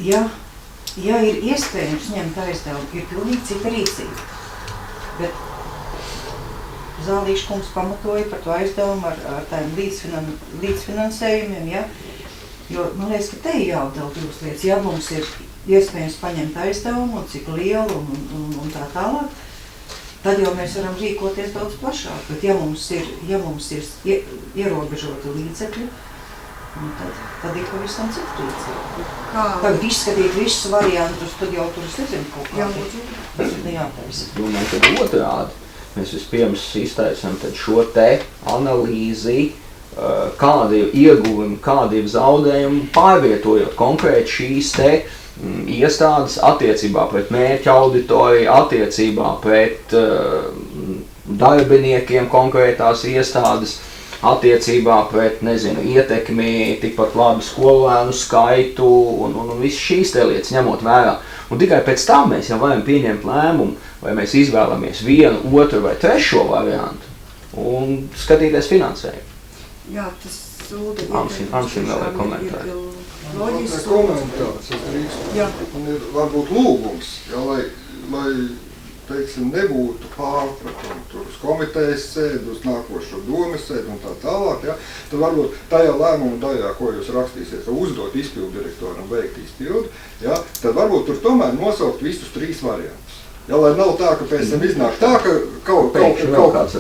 Ja ir iespējams ņemt aizdevumu, ir pilnīgi cita rīcība. Bet Zālīša kungs pamatoja par to aizdevumu ar tādiem līdzfinansējumiem, ja? Jo man liekas, ka te ir jāatdala divas lietas. Ja mums ir iespējams paņemt aizdevumu un cik lielu un tā tālāk, tad jau mēs varam rīkoties daudz plašāk. Bet ja mums ir ierobežoti līdzekļi, tad ir pavisam cits līdzekļi. Tagad izskatīt visus variantus, tad jau tur es nezinu kaut kādu. Tas ir jātaisa.
Domāju, tad otrādi. Mēs vispirms iztaisam tad šo te analīzi, kādi ir ieguvumi, kādi ir zaudējumi, pārvietojot konkrēti šīs te iestādes attiecībā pret mērķa auditoriju, attiecībā pret darbiniekiem konkrētās iestādes, attiecībā pret, nezinu, ietekmi, tikpat labi skolēnu skaitu un visu šīs te lietas ņemot vērā. Un tikai pēc tam mēs jau varam pieņemt lēmumu, vai mēs izvēlamies vienu, otru vai trešo variantu un skatīties finansējumu.
Jā, tas Ulda
Amšim vēl ir komentāri.
Tas komentārs, es drīkstu. Man ir varbūt lūgums, ja, lai teiksim, nebūtu pārpratumu tur uz komitejas sēdi, uz nākošo domes sēdi un tā tālāk, ja, tad varbūt tajā lēmumu daļā, ko jūs rakstīsiet, ka uzdot izpildu direktoram veikt izpildu, ja, tad varbūt tur tomēr nosaukt visus 3 variantus. Ja, lai nav tā, ka pēc tam iznāk tā, ka kaut kāds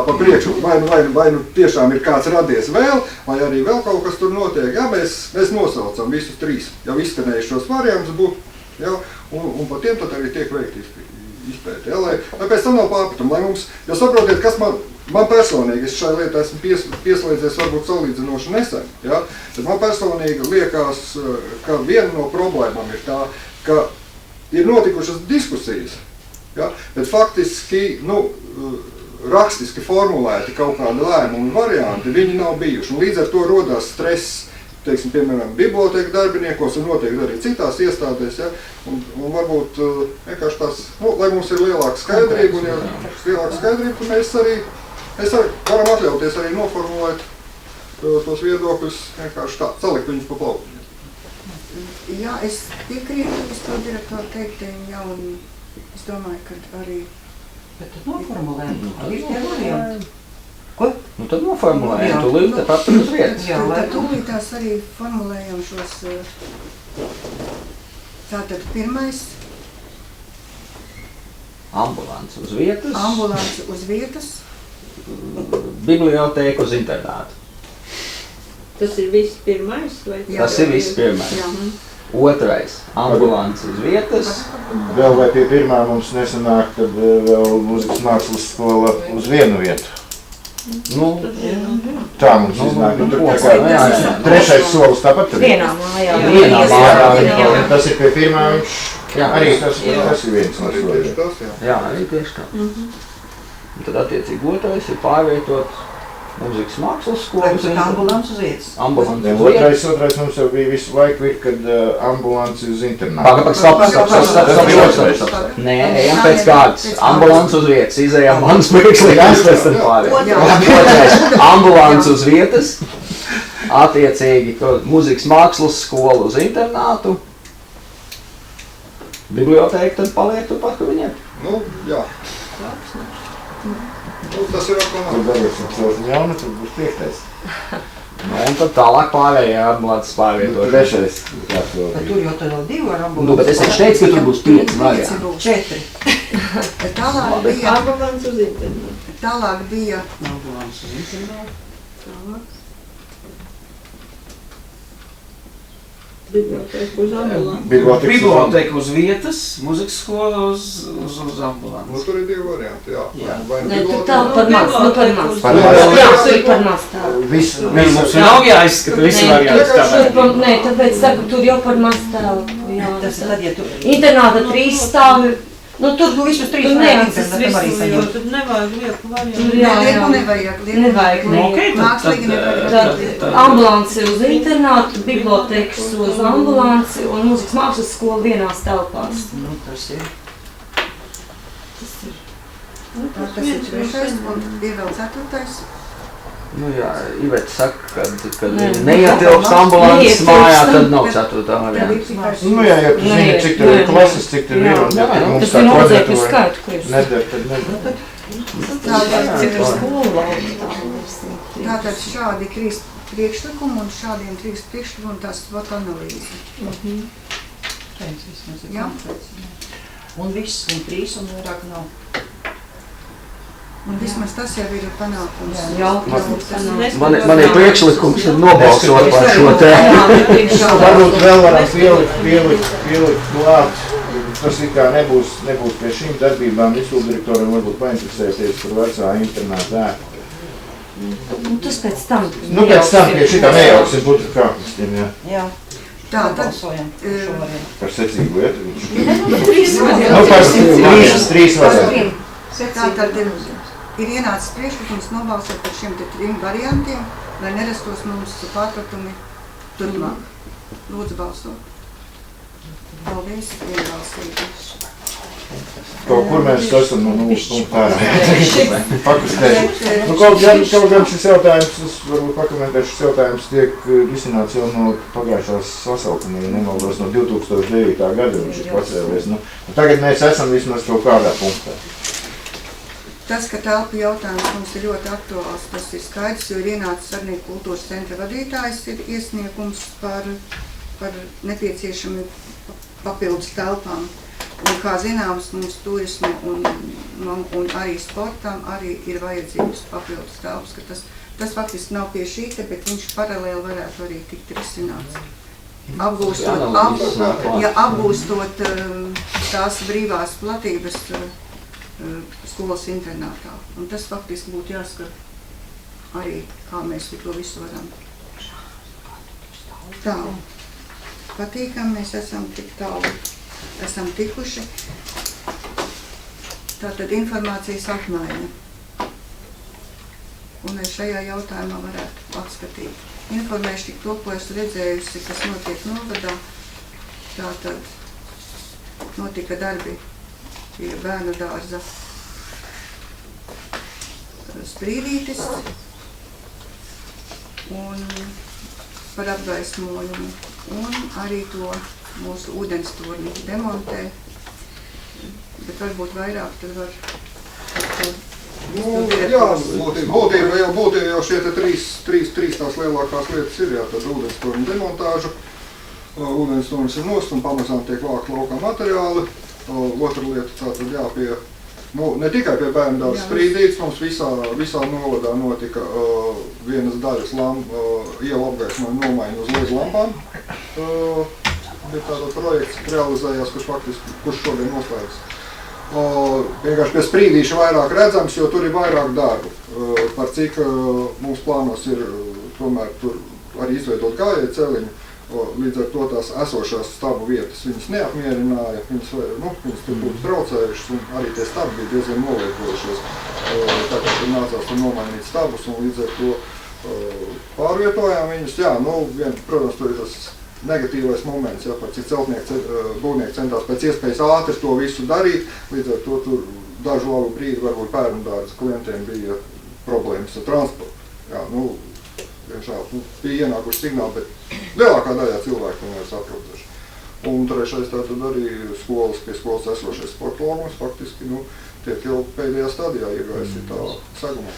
pa priekšu, vai nu tiešām ir kāds radies vēl, vai arī vēl kaut kas tur notiek. Ja, mēs nosaucam visus 3 jau izskanējušos variantus būtu, ja, un pa tiem tad arī tiek veikti izpēti. Ja, lai pēc tam nav pārpratumu, lai mums, jo saprotiet, kas man personīgi, es šai lietā esmu pieslēdzies varbūt salīdzinoši nesen, ja, tad man personīgi liekas, ka viena no problēmām ir tā, ka ir notikušas diskusijas, ja, bet faktiski, rakstiski formulēti kaut kādi lēmumi varianti, viņi nav bijuši, un līdz ar to rodās stress, teiksim, piemēram, bibliotēku darbiniekos un noteikti arī citās iestādēs, ja, un varbūt vienkārši tās, lai mums ir lielāka skaidrība, un ja lielāka skaidrība, tad mēs arī varam atļauties arī noformulēt tos viedokļus, vienkārši tā, salikt viņus pa plauktiņiem.
Jā, es piekrītu izpildu direktoru teiktajiem, jā, un es domāju, ka arī...
Bet tad noformulējam, tad ir tie varianti. Ko?
Nu tad noformulējam, tūlīt tepat uz vietas.
Tad tūlītās arī formulējam šos... Tātad pirmais...
Ambulants uz vietas.
Ambulants uz vietas.
Bibliotēka uz internātu.
Tas ir viss pirmais? Vai?
Tas ir viss pirmais. Jā. Otrais, ambulants uz vietas.
Vēl vai pie pirmā mums nesanāk, tad vēl mūzikas mākslas skola uz vienu vietu. Tā mums iznāk. Trešais solis tāpat tur.
Vienā mājā.
Tas ir pie pirmā, arī tas ir viens no soliem.
Jā, arī tieši tā. Un tad attiecīgi otrais ir pārvietot mūzikas mākslas skolas.
Ambulants uz vietas.
Otrais mums jau bija visu laiku ir, kad ambulanci uz internātu.
Stop. Nē, ejam pēc kārtas. Ambulants uz vietas. Izējām manas priekšlīgās, pēc tam pārvietot. Ambulants uz vietas. Attiecīgi mūzikas mākslas skola uz internātu. Bibliotēka tad paliek turpat, kur viņiem.
Jā. Tas ir
Tur darīsim celsim jaunu, tur būs 5.
Un tad tālāk pārējie ambulants pārvietot.
Trešais.
Tur jau tad vēl 2 ar ambulanci.
Bet es teicu, ka tur būs 5 varianti.
4.
Tālāk bija...
Ambulants uz internātu.
Tālāk bija...
Ambulants uz internātu.
Tālāk. Bibliotēka uz ambulanci.
Bibliotēka uz vietas, mūzikas skola uz ambulanci.
Tur ir 2 varianti, jā.
Nē, tur tā par maz.
Par maz. Mums nav jāizskata visi varianti.
Nē, tāpēc saku, tur jau par maz telpu.
Tas ir tad, ja tu...
Internāta 3 stāvi.
Tur vismaz 3 varianti, tad arī saņem.
Tur nevajag lieku variantu.
Lieku nevajag. Mākslīgi nevajag.
Ambulanci uz internātu, bibliotekas uz ambulanci un mūzikas mākslas skola vienās telpās.
Tas ir.
Tas ir 3. un bija vēl 4.
Nu jā, Iveta saka, kad neietilpst ambulances mājā, tad nav 4. varianta.
Nu jā, ja tu zini, cik tev ir klases, cik tev ir, un mums
Tas
tā
ir nozīmē
kvadratūra
skaitu, ko jūs
nedara, tad nedara.
cik ir skolu lauka.
Tātad šādi 3 priekšlikumi un šādiem 3 priekšlikumi tās SWOT analīze. Jā.
Un viss, un 3, un vairāk nav.
Un vismaz tas jau ir panākums.
Man ir priekšlikums nobalsot par šo te.
Varbūt vēl varam pielikt klāt. Tas ir kā nebūs pie šīm darbībām izpilddirektoram varbūt painteresēties par vecā internāta ēku.
Tas pēc tam.
Nu, pēc tam pie šitā nejauksim būtu kāpistiem, jā.
Jā.
Tā, tad
Par secīgu lietu.
Nu, 3
Nu, par 3 variantiem.
Tātad ir ienācis priekšlikums nobalsot par šiem 3 variantiem, lai nerastos mums pārpratumi turpmāk. Lūdzu balsot. Paldies, vienbalsīgi.
Kaut kur mēs esam no 0 punktu ārā. Pakustēt. Nu, kaut gan šis jautājums, es varbūt pakomentēšu, šis jautājums tiek risināts jau no pagājušās sasaukumiem, ja nemaldos no 2009. gada viņš ir pacēlies. Nu, tagad mēs esam vismaz kaut kādā punktā.
Tas, ka telpu jautājums mums ir ļoti aktuāls, tas ir skaidrs, jo ir ienācis Sarnieku kultūras centra vadītājs ir iesniegums par nepieciešami papildus telpām. Un, kā zināms, mums turismu un arī sportam arī ir vajadzības papildus telpas, ka tas faktiski nav pie šī te, bet viņš paralēli varētu arī tikt risināts. Apgūstot tās brīvās platības skolas internātā. Un tas faktiski būtu jāskat arī, kā mēs to visu varam. Tā, patīkam, mēs esam tik tālu. Esam tikuši. Tātad informācijas apmaiņa. Un es šajā jautājumā varētu atskatīt. Informēšu tik to, ko esmu redzējusi, kas notiek novadā. Tātad notika darbi pie bērnu dārza Sprīdītis un par apgaismojumu un arī to mūsu ūdenstorni demontē, bet varbūt vairāk tad var
Jā, būtībā jau šie te trīs tās lielākās lietas ir, jā, tad ūdenstorni demontāžu, ūdenstornis ir nost un pamazām tiek vākt laukā materiāli. Otra lieta tātad jā, ne tikai pie bērnu dārza Sprīdītis, mums visā novadā notika vienas daļas ielu apgaismojumu nomaiņu uz LED lampām. Bet tāda projekts realizējās, kurš šodien noslēgas. Vienkārši pie Sprīdīša vairāk redzams, jo tur ir vairāk darbu. Par cik mums plānos ir tomēr tur arī izveidot gājēju celiņu, līdz ar to tās esošās stabu vietas viņas neapmierināja, viņas tur būtu traucējušas un arī tie stabi bija diezgan nolietojušies. Tāpēc tur nācās tur nomainīt stabus un līdz ar to pārvietojām viņus. Jā, protams, tur ir tas negatīvais moments, ja, par cik būvnieki centās pēc iespējas ātri to visu darīt, līdz ar to tur dažu labu brīdi varbūt bērnu dārza klientiem bija problēmas ar transportu. Jā, bija ienākuši signāli, bet lielākā daļā cilvēku tomēr saprotaši. Un trešais tātad arī pie skolas esošais sporta laukums faktiski tiek jau pēdējā stadijā iegājis tā sagumā.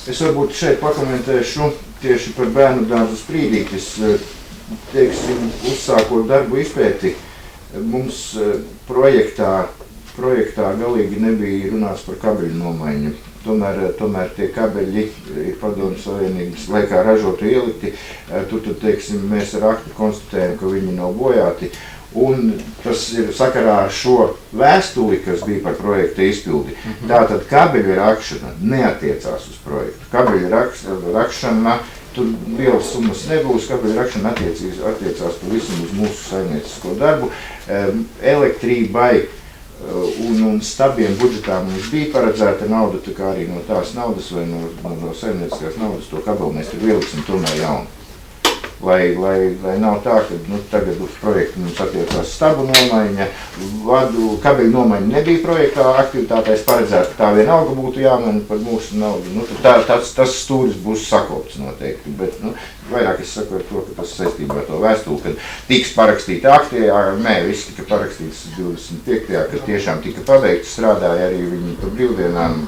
Es varbūt šeit pakomentēšu tieši par bērnu dārzu Sprīdītis. Teiksim, uzsākot darbu izpēti, mums projektā galīgi nebija runāts par kabeļu nomaiņu. Tomēr tie kabeļi ir Padomju Savienības laikā ražoti ielikti. Tur, teiksim, mēs ar aktu konstatējam, ka viņi nav bojāti. Un tas ir sakarā ar šo vēstuli, kas bija par projekta izpildi. Tātad kabeļu rakšana neatiecās uz projektu. Kabeļu rakšana tur lielas summas nebūs, kabeļu rakšana attiecās pavisam uz mūsu saimniecisko darbu. Elektrībai un stabiem budžetā mums bija paredzēta nauda, tā kā arī no tās naudas vai no saimnieciskās naudas to kabeli mēs tur ieliksim tomēr jaunu. lai nav tā, ka tagad uz projektu mums attiecās stabu nomaiņa, kabeļu nomaiņa nebija projektā aktivitātēs paredzēta, ka tā vienalga būtu jāmaina par mūsu naudu. Tas stūris būs sakopts noteikti, bet vairāk es saku ar to, ka tas saistībā ar to vēstuli, kad tiks parakstīti akti, viss tika parakstīts 25. kad tiešām tika pabeigts, strādāja arī viņi par brīvdienām.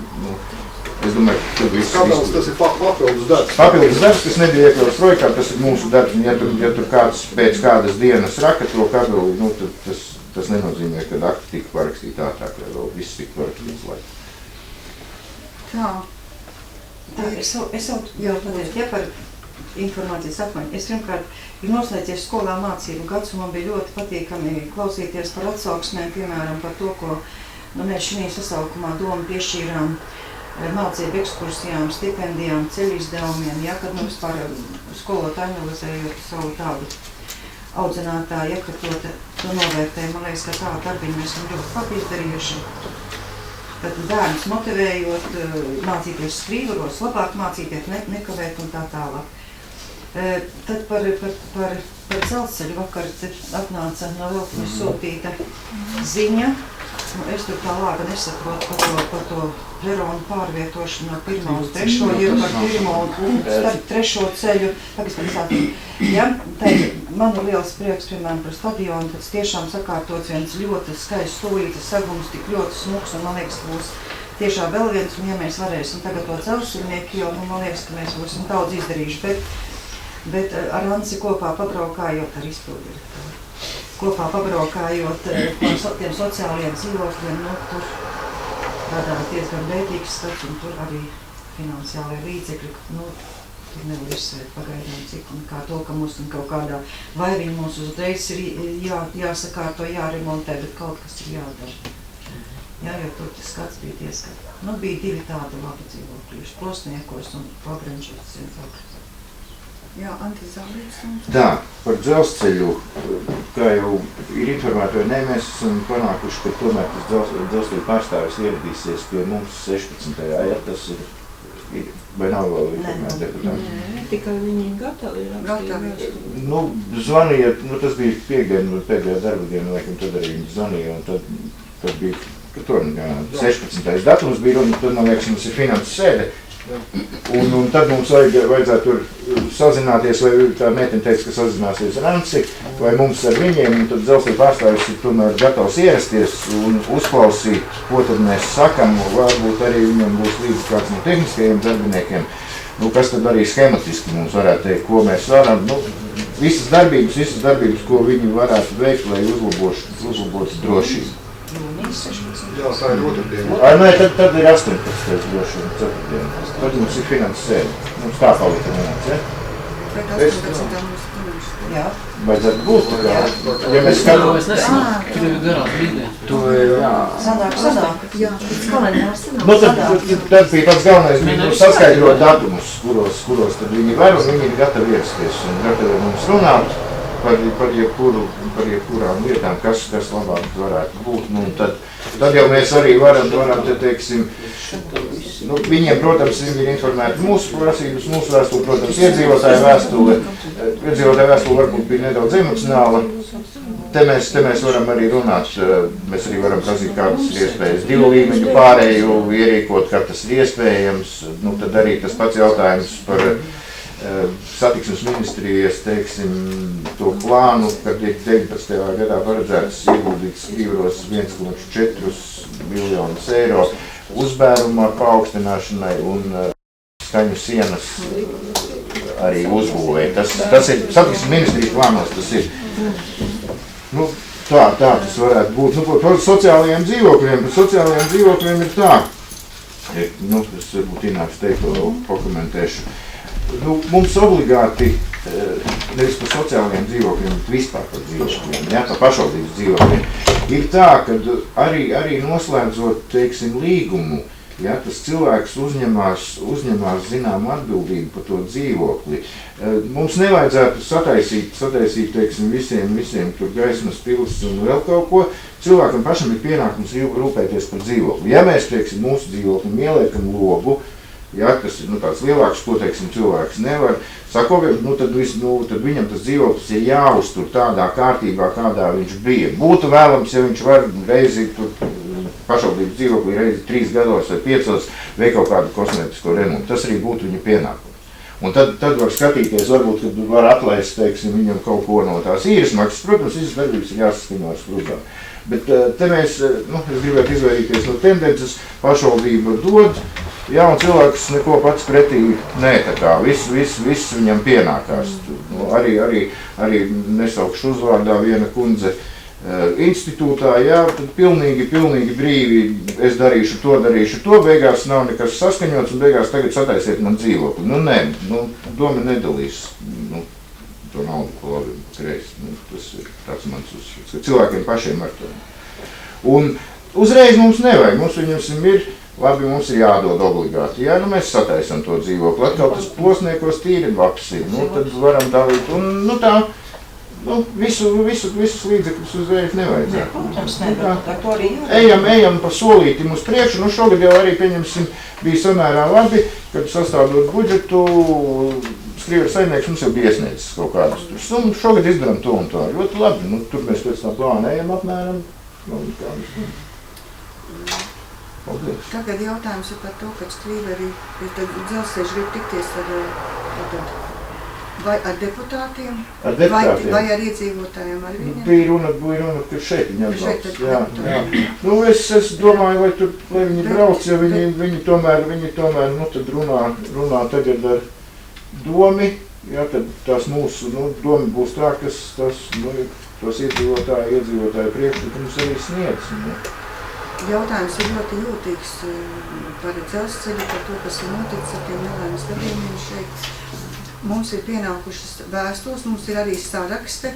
Es domāju, ka
Kāpēc tas ir papildus darbs?
Papildus darbs, kas nebija iekļauts projektā, tas ir mūsu darbs. Ja tur kāds pēc kādas dienas raka to kabeli, tad tas nenozīmē, ka akti tika parakstīti ātrāk, vai vēl viss tika parakstīts laikā.
Tā.
Es jau pateicu, par informācijas apmaiņu. Es pirmkārt ir noslēdzies skolā mācību gads, un man bija ļoti patīkami klausīties par atsauksmēm, piemēram, par to, ko mēs šī sasaukumā domu piešķīrām mācību ekskursijām, stipendijām, ceļu izdevumiem, kad vispār skolotāji analizējot savu tādu audzinātāju, ka to novērtēju. Man liekas, ka tādu darbiņu mēs esam ļoti labi izdarījuši. Tad bērnus motivējot, mācīties skrīvaros, labāk mācīties, nekavēt un tā tālāk. Tad par dzelzceļu vakar atnāca no Veltnes sūtīta ziņa. Es tur tā lāga nesaprotu par to peronu pārvietošanu no 1. uz 3. jau par 1. un starp 3. ceļu. Man ir liels prieks, piemēram, par stadionu, tad tiešām sakārtots viens ļoti skaists stūrītes sagums, tik ļoti smuks, un man liekas, ka būs tiešām vēl viens, un ja mēs varēsim tagad to dzelzceļnieku, jo man liekas, ka mēs būsim daudz izdarījuši, bet ar Ansi kopā pabraukājot ar izpildirektoru. Kopā pabraukājot par tiem sociālajiem dzīvokļiem, tur radās diezgan vērtīgs skats, un tur arī finansiālai līdzekļi, tur nevar izsvērt pagaidām cik un kā to, ka mums kaut kādā vai viņi mums uzreiz ir jāsakārto, jāremontē, bet kaut kas ir jādara. Jo tur tas skats bija diezgan. Bija 2 tādi labi dzīvokļi, Plosniekos un Pabrenčos centrā.
Jā, Antizālīts.
Tā, par dzelzceļu, kā jau ir informēti vai ne, mēs esam panākuši, ka tomēr tas dzelzceļu pārstāvis ieradīsies pie mums 16. Ja tas ir vai nav vēl informēti deputāti?
Nē, tikai viņi gatavi rakstīt.
Zvanīja, tas bija pēdējā darba diena, laikam tad arī viņi zvanīja, un tad bija, ka tur 16. datums bija, un tad, man liekas, mums ir finanses sēde. Un tad mums vajadzētu tur sazināties, vai tā meitene teica, ka sazināsies ar Ansi, vai mums ar viņiem, un tad dzelzceļa pārstāvis ir tomēr gatavs ierasties un uzklausīt, ko tad mēs sakam, varbūt arī viņam būs līdzi kāds no tehniskajiem darbiniekiem, kas tad arī schematiski mums varētu teikt, ko mēs varam, visas darbības, ko viņi varētu veikt, lai uzlabotu drošību.
Jā, tā ir otrdiena.
Nē, tad ir 18. droši vien, 4. Tad mums ir finanses sēde. Mums tā palika minēts, ja?
Tad 18. mums finanses.
Jā.
Vajadzētu būt tā kā, ja mēs skatām.
Es nesanāk, tur ir garās brīdē.
Sanāk.
Jā.
Kalendārs sanāk.
Tad bija pats galvenais bija saskaidrot datumus, kuros tad viņi var, un viņi ir gatavi ierasties un gatavi mums runāt par jebkurām lietām, kas labāk varētu būt. Tad jau mēs arī varam te teiksim, viņiem, protams, viņi ir informēti mūsu prasības, mūsu vēstuli, protams, iedzīvotāju vēstuli. Iedzīvotāju vēstuli varbūt bija nedaudz emocionāla. Te mēs varam arī runāt, mēs arī varam prasīt, kādas ir iespējas 2 līmeņu pārēju ierīkot, kā tas ir iespējams. Tad arī tas pats jautājums par satiksmes ministrijas, teiksim, to plānu, kad ir 19. gadā paredzēts ieguldīts Skrīvaros 1,4 miljonus eiro uzbērumā paaugstināšanai un skaņu sienas arī uzbūvē. Tas ir satiksmes ministrijas plānos, tas ir. Tā tas varētu būt. Par sociālajiem dzīvokļiem ir tā. Es varbūt Ināks teikto vēl pakomentēšu. Mums obligāti, nevis par sociālajiem dzīvokļiem, bet vispār par dzīvokļiem, par pašvaldības dzīvokļiem, ir tā, ka arī noslēdzot, teiksim, līgumu, tas cilvēks uzņemās zināmu atbildību par to dzīvokli. Mums nevajadzētu sataisīt, teiksim, visiem tur gaismas pils un vēl kaut ko. Cilvēkam pašam ir pienākums rūpēties par dzīvokli. Ja mēs, teiksim, mūsu dzīvoklim ieliekam logu, Ja, tas ir tāds lielāks, ko, teiksim, cilvēks nevar sakopēt, tad viņam tas dzīvoklis ir jāuztur tādā kārtībā, kādā viņš bija. Būtu vēlams, ja viņš var reizi pašvaldības dzīvoklī reizi 3 gados vai 5 veikt kaut kādu kosmētisko remontu. Tas arī būtu viņa pienākums. Un tad var skatīties, varbūt, kad var atlaist, teiksim, viņam kaut ko no tās īres maksas. Protams, visas darbības ir jāsaskaņo ar sprūdām. Bet te mēs, es gribētu izvairīties no tendences, pašvaldība dod, un cilvēks neko pats pretī tā viss viņam pienākās. Arī nesaukšu uzvārdā viena kundze institūtā, tad pilnīgi brīvi es darīšu to, beigās nav nekas saskaņots un beigās tagad sataisiet man dzīvokli. Nē, doma nedalīs. To naudu pa labi un pa kreisi. Tas ir tāds mans uzskats, ka cilvēkiem pašiem ar to. Un uzreiz mums nevajag, mums viņam ir, labi, mums ir jādod obligāti. Mēs sataisam to dzīvokli, atkal tas plosniekos tīri labs ir, tad varam dalīt. Un visus līdzekļus uzreiz nevajadzētu. Ejam pa solītim uz priekšu, šogad jau arī, pieņemsim, bija samērā labi, kad sastādot budžetu, Skriveru saimnieks mums jau bija iesniedzis kaut kādus summas, šogad izdarām to un to. Ļoti labi, tur mēs pēc tā plāna ejam apmēram.
Tagad jautājums ir par to, ka Skriveri dzelzceļš grib tikties vai ar deputātiem, vai ar iedzīvotājiem, ar viņiem?
Bija runa, ka šeit viņi atbalsts. Es domāju, lai viņi brauc, ja viņi tomēr tad runā tagad ar domi, tad tās mūsu domi būs tā, kas tos iedzīvotāju priekšlikums arī sniedz.
Jautājums ir ļoti jūtīgs par dzelzceļu, par to, kas ir noticis ar tiem nelaimes gadījumiem šeit. Mums ir pienākušas vēstules, mums ir arī sarakste.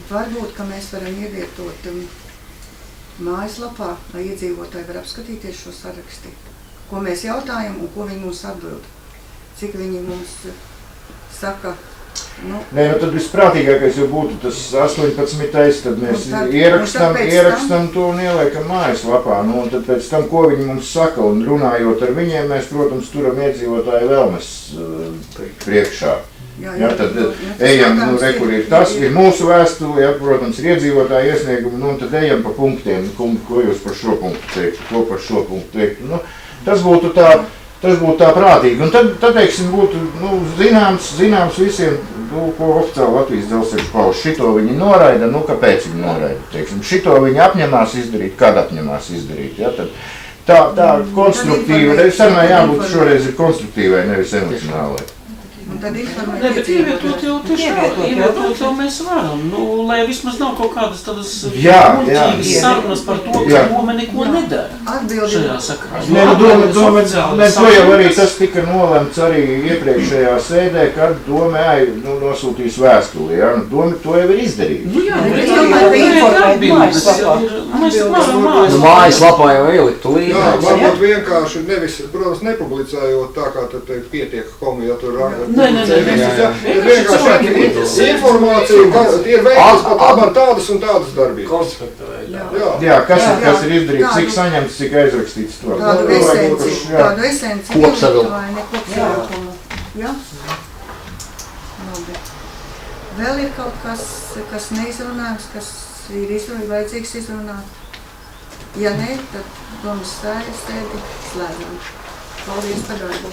Varbūt, ka mēs varam ievietot mājaslapā, lai iedzīvotāji var apskatīties šo saraksti. Ko mēs jautājam un ko viņi mums atbild. Cik viņi mums saka.
Tad visprātīgākais jau būtu tas 18. Tad mēs ierakstam to un ieliekam mājaslapā. Un tad pēc tam, ko viņi mums saka, un runājot ar viņiem, mēs, protams, turam iedzīvotāju vēlmes priekšā. Tad ejam, kur ir tas, ir mūsu vēstule, protams, ir iedzīvotāju iesniegumi, un tad ejam pa punktiem, ko jūs par šo punktu teiktu, ko par šo punktu teiktu. Tas būtu tā prātīgi. Un tad teiksim, būtu zināms visiem, ko oficiāli Latvijas dzelzceļš pauž. Šito viņi noraida, kāpēc viņi noraida. Teiksim, šito viņi apņemās izdarīt, kad apņemās izdarīt. Tā konstruktīva, sarunai jābūt šoreiz ir konstruktīvai, nevis emocionālai.
Tad
bet ievietot jau mēs varam, lai vismaz nav kaut kādas tādas muļķīgas sarunas par to, ka doma neko nedara šajā sakarā.
To jau arī tas tika nolemts arī iepriekšējā sēdē, kad doma nosūtīs vēstuli. Doma to jau ir izdarījusi.
Mājaslapā jau ielikt līdzi.
Varbūt vienkārši nevis, protams, nepublicējot tā, kā tad pietiek komu, ja tur informācija, ir veiktas pat labāk tādas un tādas darbības.
Kas ir izdarīts, cik saņemts, cik aizrakstīts to.
Tādu esenci vai nekopsavilkumu. Vēl ir kaut kas neizrunājums, kas ir vajadzīgs izrunāt. Ja ne, tad domas sēdi slēdzam. Paldies par darbu.